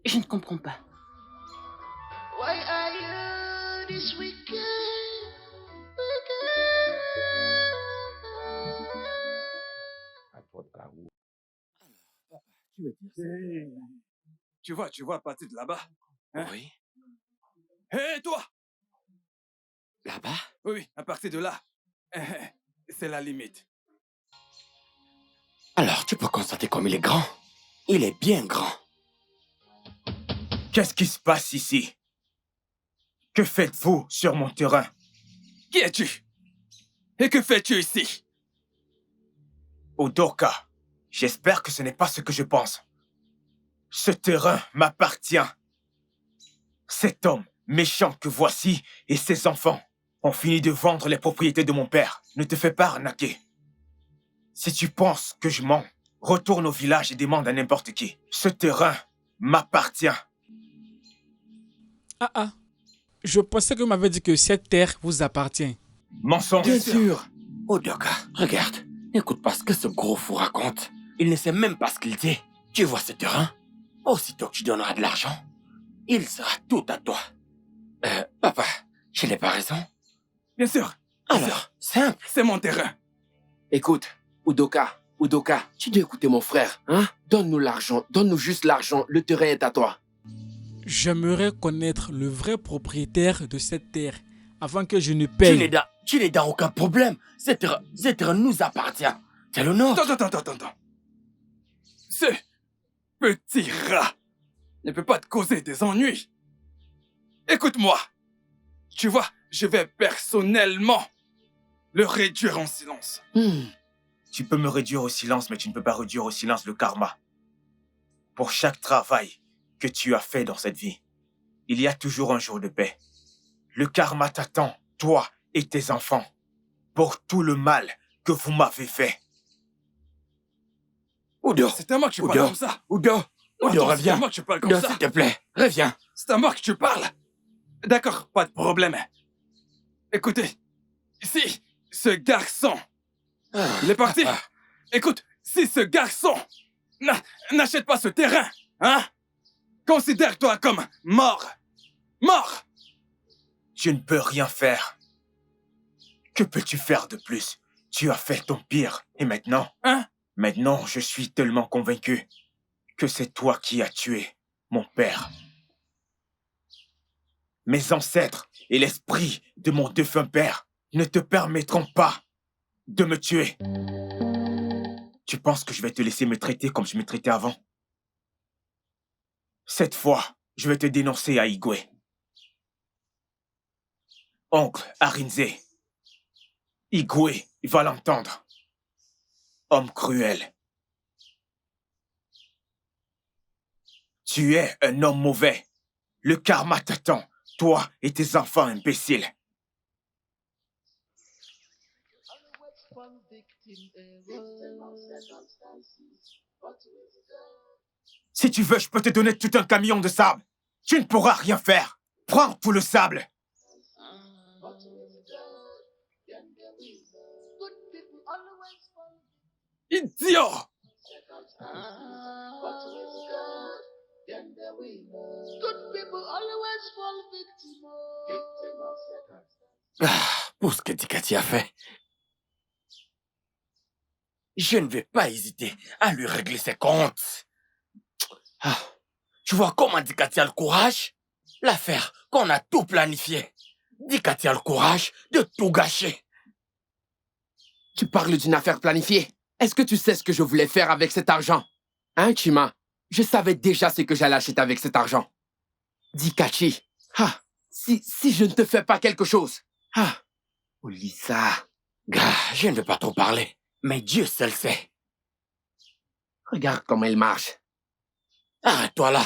ne comprends pas. Why are you this wicked? Tu vois, à partir de là-bas. Hein? Oui. Hé, toi! Là-bas? Oui, à partir de là. C'est la limite. Alors, tu peux constater comme il est grand. Il est bien grand. Qu'est-ce qui se passe ici? Que faites-vous sur mon terrain? Qui es-tu? Et que fais-tu ici? Udoka, j'espère que ce n'est pas ce que je pense. Ce terrain m'appartient. Cet homme méchant que voici et ses enfants ont fini de vendre les propriétés de mon père. Ne te fais pas arnaquer. Si tu penses que je mens, retourne au village et demande à n'importe qui. Ce terrain m'appartient. Ah. Je pensais que vous m'avez dit que cette terre vous appartient. Mensonge. Bien sûr. Udoka, regarde. N'écoute pas ce que ce gros fou raconte. Il ne sait même pas ce qu'il dit. Tu vois ce terrain? Aussitôt que tu donneras de l'argent, il sera tout à toi. Papa, je n'ai pas raison? Bien sûr. Alors, simple. C'est mon terrain. Écoute, Udoka, tu dois écouter mon frère, hein? Donne-nous l'argent, donne-nous juste l'argent, le terrain est à toi. J'aimerais connaître le vrai propriétaire de cette terre avant que je ne paye. Tu n'es dans aucun problème. Cette terrain nous appartient. C'est le nôtre. Attends. Ce petit rat ne peut pas te causer des ennuis. Écoute-moi. Tu vois, je vais personnellement le réduire en silence. Tu peux me réduire au silence, mais tu ne peux pas réduire au silence le karma. Pour chaque travail que tu as fait dans cette vie, il y a toujours un jour de paix. Le karma t'attend, toi et tes enfants, pour tout le mal que vous m'avez fait. Udo, c'est à moi que tu parles comme ça. Udo, reviens. C'est à moi que tu parles comme ça. S'il te plaît, reviens. C'est à moi que tu parles. D'accord, pas de problème. Écoutez, si ce garçon, il est parti. Écoute, si ce garçon n'achète pas ce terrain, hein, considère-toi comme mort. Mort. Tu ne peux rien faire. Que peux-tu faire de plus? Tu as fait ton pire. Et maintenant? Maintenant, je suis tellement convaincu que c'est toi qui as tué mon père. Mes ancêtres et l'esprit de mon défunt père ne te permettront pas de me tuer. Tu penses que je vais te laisser me traiter comme je me traitais avant? Cette fois, je vais te dénoncer à Igwe. Oncle Arinze, Igwe va l'entendre. Homme cruel. Tu es un homme mauvais. Le karma t'attend, toi et tes enfants imbéciles. Si tu veux, je peux te donner tout un camion de sable. Tu ne pourras rien faire. Prends tout le sable. Idiot! Pour ce que Dikati a fait, je ne vais pas hésiter à lui régler ses comptes. Tu vois comment Dikati a le courage? L'affaire qu'on a tout planifié. Dikati a le courage de tout gâcher. Tu parles d'une affaire planifiée. Est-ce que tu sais ce que je voulais faire avec cet argent? Hein, Chima? Je savais déjà ce que j'allais acheter avec cet argent. Dikachi, si je ne te fais pas quelque chose. Olisa. Je ne veux pas trop parler, mais Dieu seul sait. Regarde comment il marche. Arrête-toi là.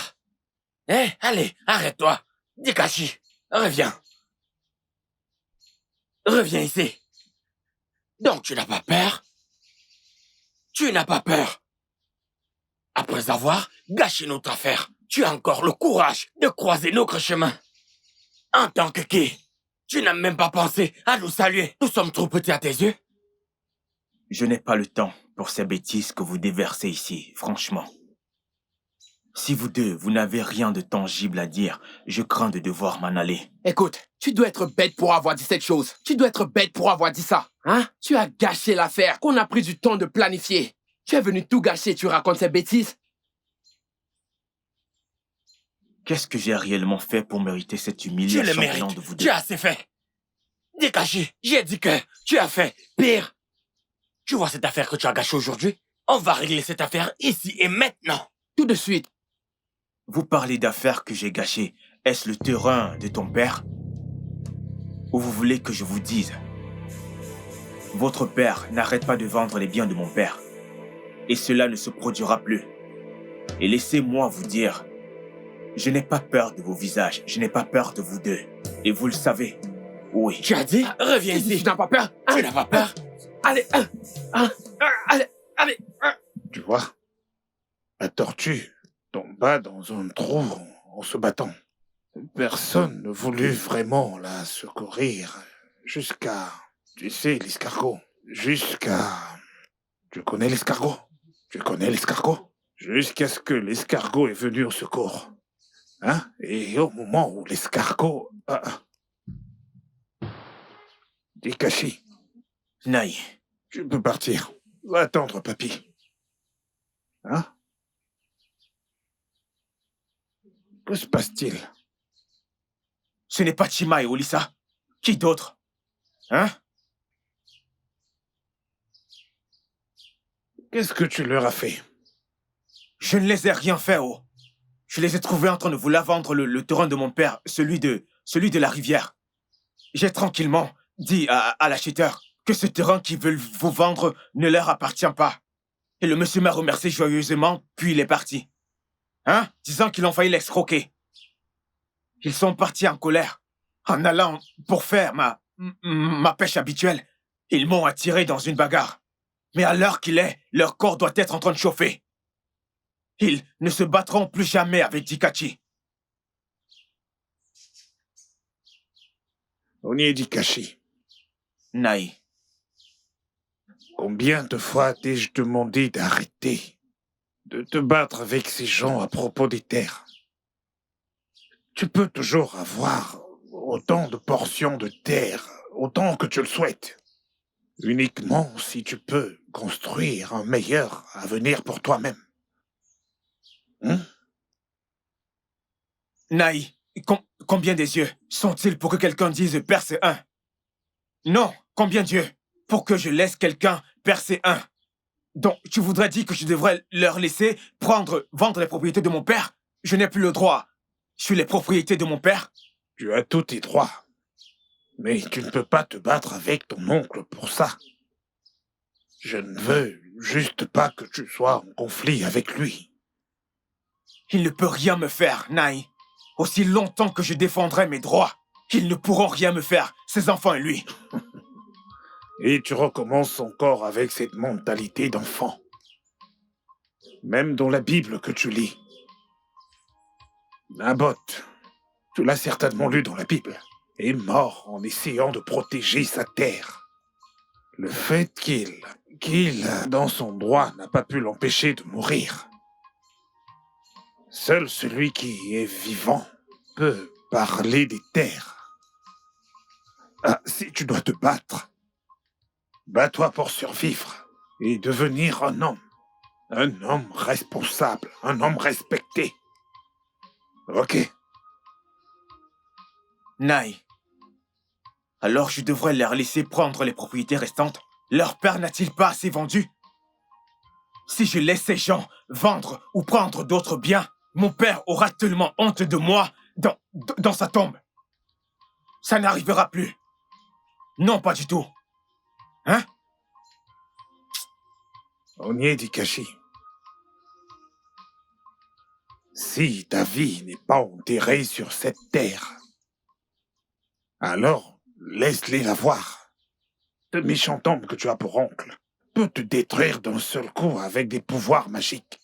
Allez, arrête-toi. Dikachi, reviens. Reviens ici. Donc tu n'as pas peur? Tu n'as pas peur? Après avoir gâché notre affaire, tu as encore le courage de croiser notre chemin. En tant que qui? Tu n'as même pas pensé à nous saluer. Nous sommes trop petits à tes yeux. Je n'ai pas le temps pour ces bêtises que vous déversez ici, franchement. Si vous deux, vous n'avez rien de tangible à dire, je crains de devoir m'en aller. Écoute, tu dois être bête pour avoir dit cette chose. Tu dois être bête pour avoir dit ça. Hein? Tu as gâché l'affaire qu'on a pris du temps de planifier. Tu es venu tout gâcher, tu racontes ces bêtises. Qu'est-ce que j'ai réellement fait pour mériter cette humiliation? Tu le mérites. Tu as assez fait. Dikachi, j'ai dit que tu as fait pire. Tu vois cette affaire que tu as gâchée aujourd'hui? On va régler cette affaire ici et maintenant. Tout de suite. Vous parlez d'affaires que j'ai gâchées. Est-ce le terrain de ton père? Ou vous voulez que je vous dise? Votre père n'arrête pas de vendre les biens de mon père. Et cela ne se produira plus. Et laissez-moi vous dire, je n'ai pas peur de vos visages. Je n'ai pas peur de vous deux. Et vous le savez. Oui. Tu as dit? Reviens ici. Tu n'as pas peur? Tu n'as pas peur? Allez, allez. Tu vois, la tortue tomba dans un trou en se battant. Personne ne voulut vraiment la secourir jusqu'à, tu sais, l'escargot. Tu connais l'escargot? Tu connais l'escargot? Jusqu'à ce que l'escargot est venu au secours. Hein? Et au moment où l'escargot... Dikachi. Naï. Tu peux partir. Va attendre, papy. Hein? Que se passe-t-il? Ce n'est pas Chima et Olisa. Qui d'autre? Hein? Qu'est-ce que tu leur as fait? Je ne les ai rien fait, oh. Je les ai trouvés en train de vouloir vendre le terrain de mon père, celui de la rivière. J'ai tranquillement dit à l'acheteur que ce terrain qu'ils veulent vous vendre ne leur appartient pas. Et le monsieur m'a remercié joyeusement, puis il est parti. Hein? Disant qu'ils ont failli l'escroquer. Ils sont partis en colère. En allant pour faire ma pêche habituelle, ils m'ont attiré dans une bagarre. Mais à l'heure qu'il est, leur corps doit être en train de chauffer. Ils ne se battront plus jamais avec Dikachi. Onie Dikachi. Naï. Combien de fois t'ai-je demandé d'arrêter de te battre avec ces gens à propos des terres? Tu peux toujours avoir autant de portions de terre, autant que tu le souhaites. Uniquement si tu peux construire un meilleur avenir pour toi-même. Naï, combien des yeux sont-ils pour que quelqu'un dise percer un? Non, combien d'yeux pour que je laisse quelqu'un percer un? Donc, tu voudrais dire que je devrais leur laisser vendre les propriétés de mon père? Je n'ai plus le droit sur les propriétés de mon père? Tu as tous tes droits. Mais tu ne peux pas te battre avec ton oncle pour ça. Je ne veux juste pas que tu sois en conflit avec lui. Il ne peut rien me faire, Nai. Aussi longtemps que je défendrai mes droits, ils ne pourront rien me faire, ses enfants et lui. Et tu recommences encore avec cette mentalité d'enfant. Même dans la Bible que tu lis. Naboth, tu l'as certainement lu dans la Bible, est mort en essayant de protéger sa terre. Le fait qu'il, dans son droit, n'a pas pu l'empêcher de mourir. Seul celui qui est vivant peut parler des terres. Ah, si tu dois te battre, bats-toi pour survivre et devenir un homme responsable, un homme respecté. Ok. Nai. Alors je devrais leur laisser prendre les propriétés restantes. Leur père n'a-t-il pas assez vendu? Si je laisse ces gens vendre ou prendre d'autres biens, mon père aura tellement honte de moi dans sa tombe. Ça n'arrivera plus. Non, pas du tout. Hein? Onyedikashi. Si ta vie n'est pas enterrée sur cette terre, alors laisse-les la voir. Ce méchant homme que tu as pour oncle peut te détruire d'un seul coup avec des pouvoirs magiques,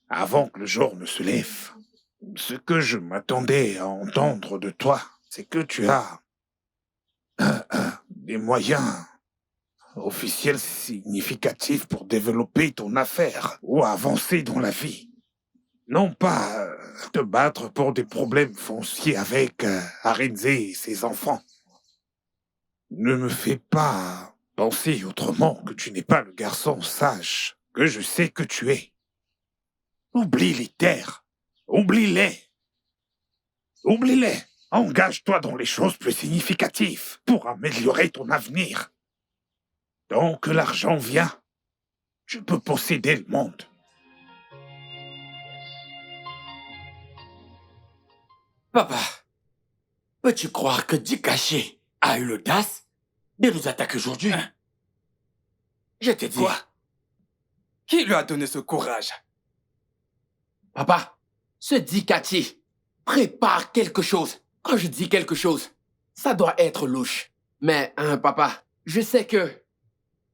avant que le jour ne se lève. Ce que je m'attendais à entendre de toi, c'est que tu as des moyens officiels significatifs pour développer ton affaire ou avancer dans la vie. Non pas te battre pour des problèmes fonciers avec Arinze et ses enfants. Ne me fais pas penser autrement que tu n'es pas le garçon sage que je sais que tu es. Oublie les terres. Oublie-les. Oublie-les. Engage-toi dans les choses plus significatives pour améliorer ton avenir. Tant que l'argent vient, tu peux posséder le monde. Papa, peux-tu croire que Dikashi a eu l'audace de nous attaquer aujourd'hui? Je te dis. Quoi? Qui lui a donné ce courage? Papa, ce Dikachi prépare quelque chose. Quand je dis quelque chose, ça doit être louche. Mais, papa, je sais que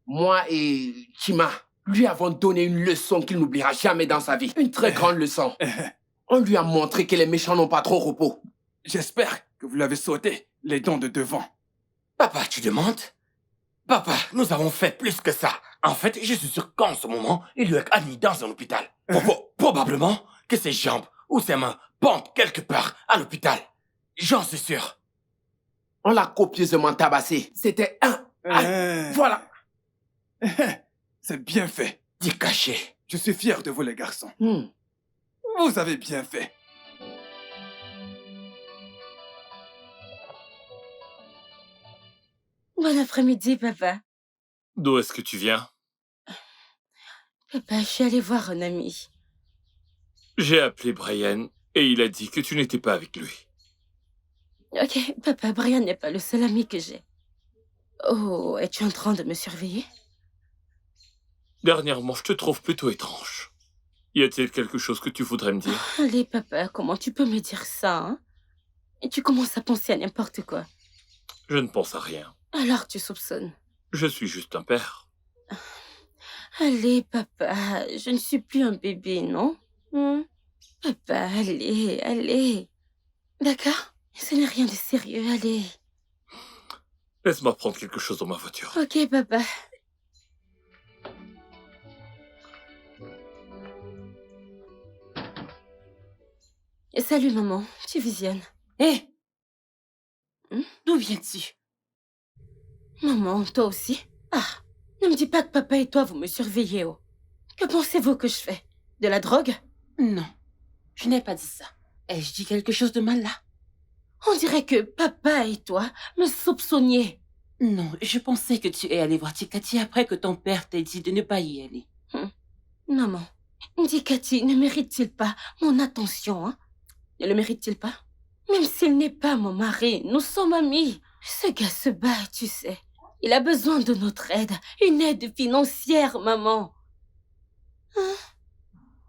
moi et Chima lui avons donné une leçon qu'il n'oubliera jamais dans sa vie. Une très grande leçon. On lui a montré que les méchants n'ont pas trop repos. J'espère que vous lui avez sauté les dents de devant. Papa, tu demandes? Papa, nous avons fait plus que ça. En fait, je suis sûr qu'en ce moment, il lui est admis dans un hôpital. Probablement que ses jambes ou ses mains pendent quelque part à l'hôpital. J'en suis sûr. On l'a copieusement tabassé. C'était voilà. C'est bien fait. Dikashi. Je suis fier de vous, les garçons. Vous avez bien fait. Bon après-midi, papa. D'où est-ce que tu viens? Papa, je suis allée voir un ami. J'ai appelé Brian et il a dit que tu n'étais pas avec lui. Ok, papa, Brian n'est pas le seul ami que j'ai. Oh, es-tu en train de me surveiller? Dernièrement, je te trouve plutôt étrange. Y a-t-il quelque chose que tu voudrais me dire? Allez, papa, comment tu peux me dire ça, hein? Et tu commences à penser à n'importe quoi. Je ne pense à rien. Alors tu soupçonnes. Je suis juste un père. Allez, papa, je ne suis plus un bébé, non? Papa, allez. D'accord? Ce n'est rien de sérieux, allez. Laisse-moi prendre quelque chose dans ma voiture. Ok, papa. Salut, maman. Tu visionnes. Hé! D'où viens-tu? Maman, toi aussi? Ah, ne me dis pas que papa et toi, vous me surveillez, oh. Que pensez-vous que je fais? De la drogue? Non, je n'ai pas dit ça. Ai-je dit quelque chose de mal là? On dirait que papa et toi me soupçonniez. Non, je pensais que tu es allé voir Dikachi après que ton père t'ait dit de ne pas y aller. Maman, Dikachi ne mérite-t-il pas mon attention, hein? Ne le mérite-t-il pas? Même s'il n'est pas mon mari, nous sommes amis. Ce gars se bat, tu sais. Il a besoin de notre aide. Une aide financière, maman.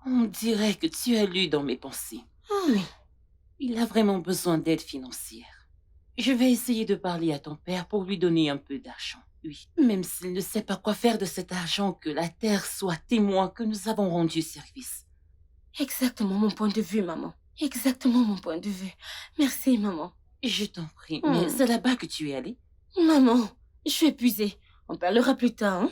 On dirait que tu as lu dans mes pensées. Oui, il a vraiment besoin d'aide financière. Je vais essayer de parler à ton père pour lui donner un peu d'argent. Oui, même s'il ne sait pas quoi faire de cet argent, que la terre soit témoin que nous avons rendu service. Exactement mon point de vue, maman. Exactement mon point de vue. Merci, maman. Je t'en prie, mais c'est là-bas que tu es allée? Maman, je suis épuisée. On parlera plus tard, hein?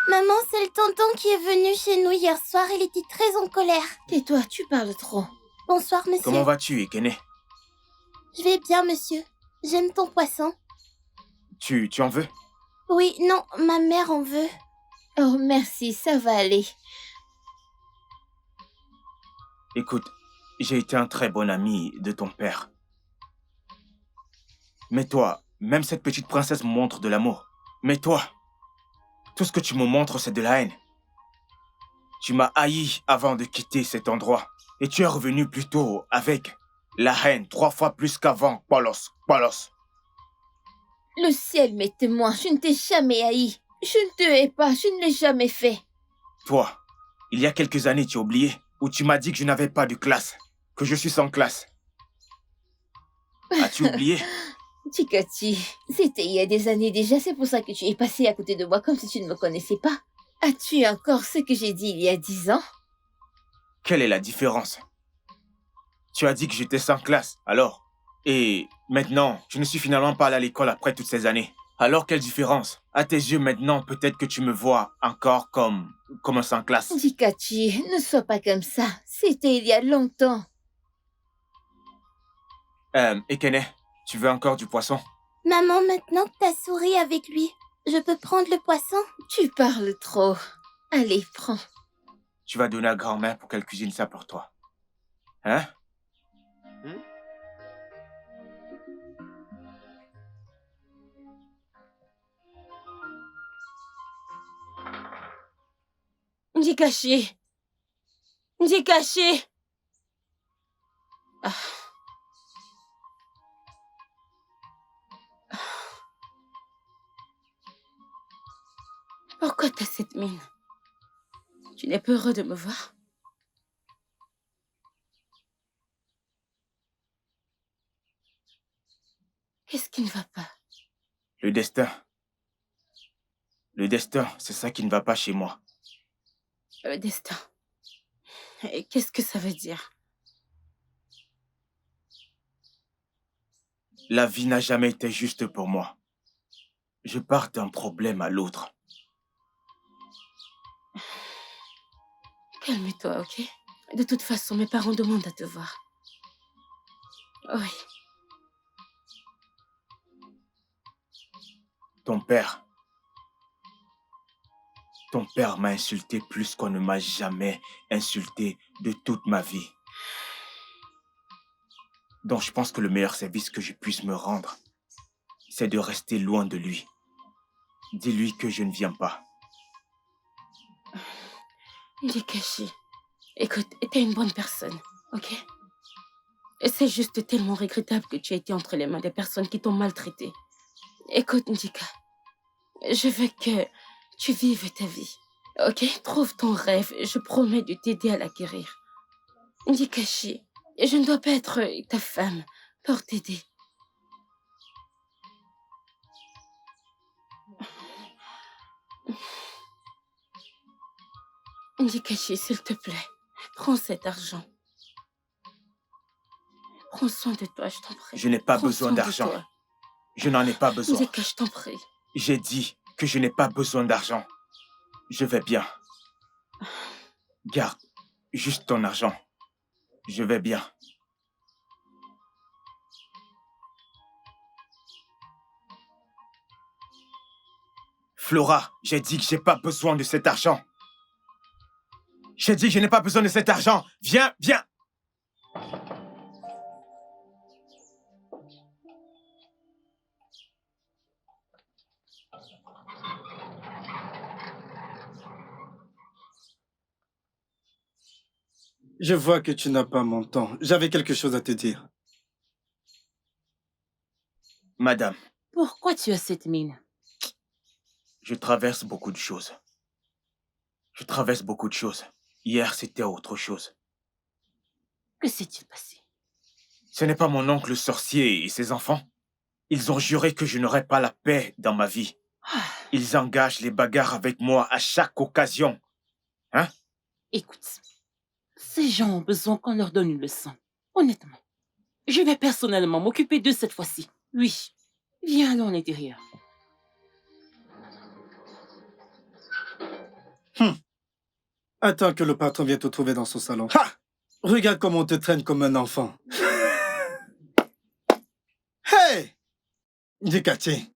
Maman, c'est le tonton qui est venu chez nous hier soir. Il était très en colère. Tais-toi, tu parles trop. Bonsoir, monsieur. Comment vas-tu, Ekene? Je vais bien, monsieur. J'aime ton poisson. Tu en veux? Oui, non, ma mère en veut. Oh, merci, ça va aller. Écoute, j'ai été un très bon ami de ton père. Mais toi, même cette petite princesse me montre de l'amour. Mais toi, tout ce que tu me montres, c'est de la haine. Tu m'as haï avant de quitter cet endroit. Et tu es revenu plutôt avec la haine 3 fois plus qu'avant, Paulos. Le ciel m'est témoin, je ne t'ai jamais haï. Je ne te hais pas, je ne l'ai jamais fait. Toi, il y a quelques années, tu as oublié, où tu m'as dit que je n'avais pas de classe, que je suis sans classe. As-tu oublié? Chikati, c'était il y a des années déjà, c'est pour ça que tu es passé à côté de moi comme si tu ne me connaissais pas. As-tu encore ce que j'ai dit il y a 10 ans? Quelle est la différence? Tu as dit que j'étais sans classe, alors? Et maintenant, je ne suis finalement pas allé à l'école après toutes ces années. Alors quelle différence? À tes yeux maintenant, peut-être que tu me vois encore comme un sans classe. Chikati, ne sois pas comme ça. C'était il y a longtemps. Ekene, tu veux encore du poisson? Maman, maintenant que t'as souri avec lui, je peux prendre le poisson? Tu parles trop. Allez, prends. Tu vas donner à grand-mère pour qu'elle cuisine ça pour toi. Hein? Ndikashi. Ndikashi. Pourquoi t'as cette mine? Tu n'es pas heureux de me voir? Qu'est-ce qui ne va pas? Le destin. Le destin, c'est ça qui ne va pas chez moi. Le destin. Et qu'est-ce que ça veut dire? La vie n'a jamais été juste pour moi. Je pars d'un problème à l'autre. Calme-toi, ok? De toute façon, mes parents demandent à te voir. Oui. Ton père m'a insulté plus qu'on ne m'a jamais insulté de toute ma vie. Donc je pense que le meilleur service que je puisse me rendre, c'est de rester loin de lui. Dis-lui que je ne viens pas. Ndikashi, écoute, t'es une bonne personne, ok? Et c'est juste tellement regrettable que tu aies été entre les mains des personnes qui t'ont maltraité. Écoute, Ndika, je veux que tu vives ta vie, ok? Trouve ton rêve, je promets de t'aider à l'acquérir. Ndikashi, je ne dois pas être ta femme pour t'aider. Ndikashi, s'il te plaît, prends cet argent. Prends soin de toi, je t'en prie. Je n'ai pas besoin d'argent. Je n'en ai pas besoin. Ndika, je t'en prie. J'ai dit que je n'ai pas besoin d'argent. Je vais bien. Garde juste ton argent. Je vais bien. Flora, j'ai dit que j'ai pas besoin de cet argent. J'ai dit que je n'ai pas besoin de cet argent. Viens, viens. Je vois que tu n'as pas mon temps. J'avais quelque chose à te dire. Madame, Pourquoi tu as cette mine? je traverse beaucoup de choses. Je traverse beaucoup de choses. Hier, c'était autre chose. Que s'est-il passé? Ce n'est pas mon oncle sorcier et ses enfants. Ils ont juré que je n'aurais pas la paix dans ma vie. Ils engagent les bagarres avec moi à chaque occasion. Hein? Écoute, ces gens ont besoin qu'on leur donne une leçon. Honnêtement. Je vais personnellement m'occuper d'eux cette fois-ci. Oui. Viens, allons à l'intérieur. Attends que le patron vienne te trouver dans son salon. Ha! Regarde comment on te traîne comme un enfant. Hey! Dikati,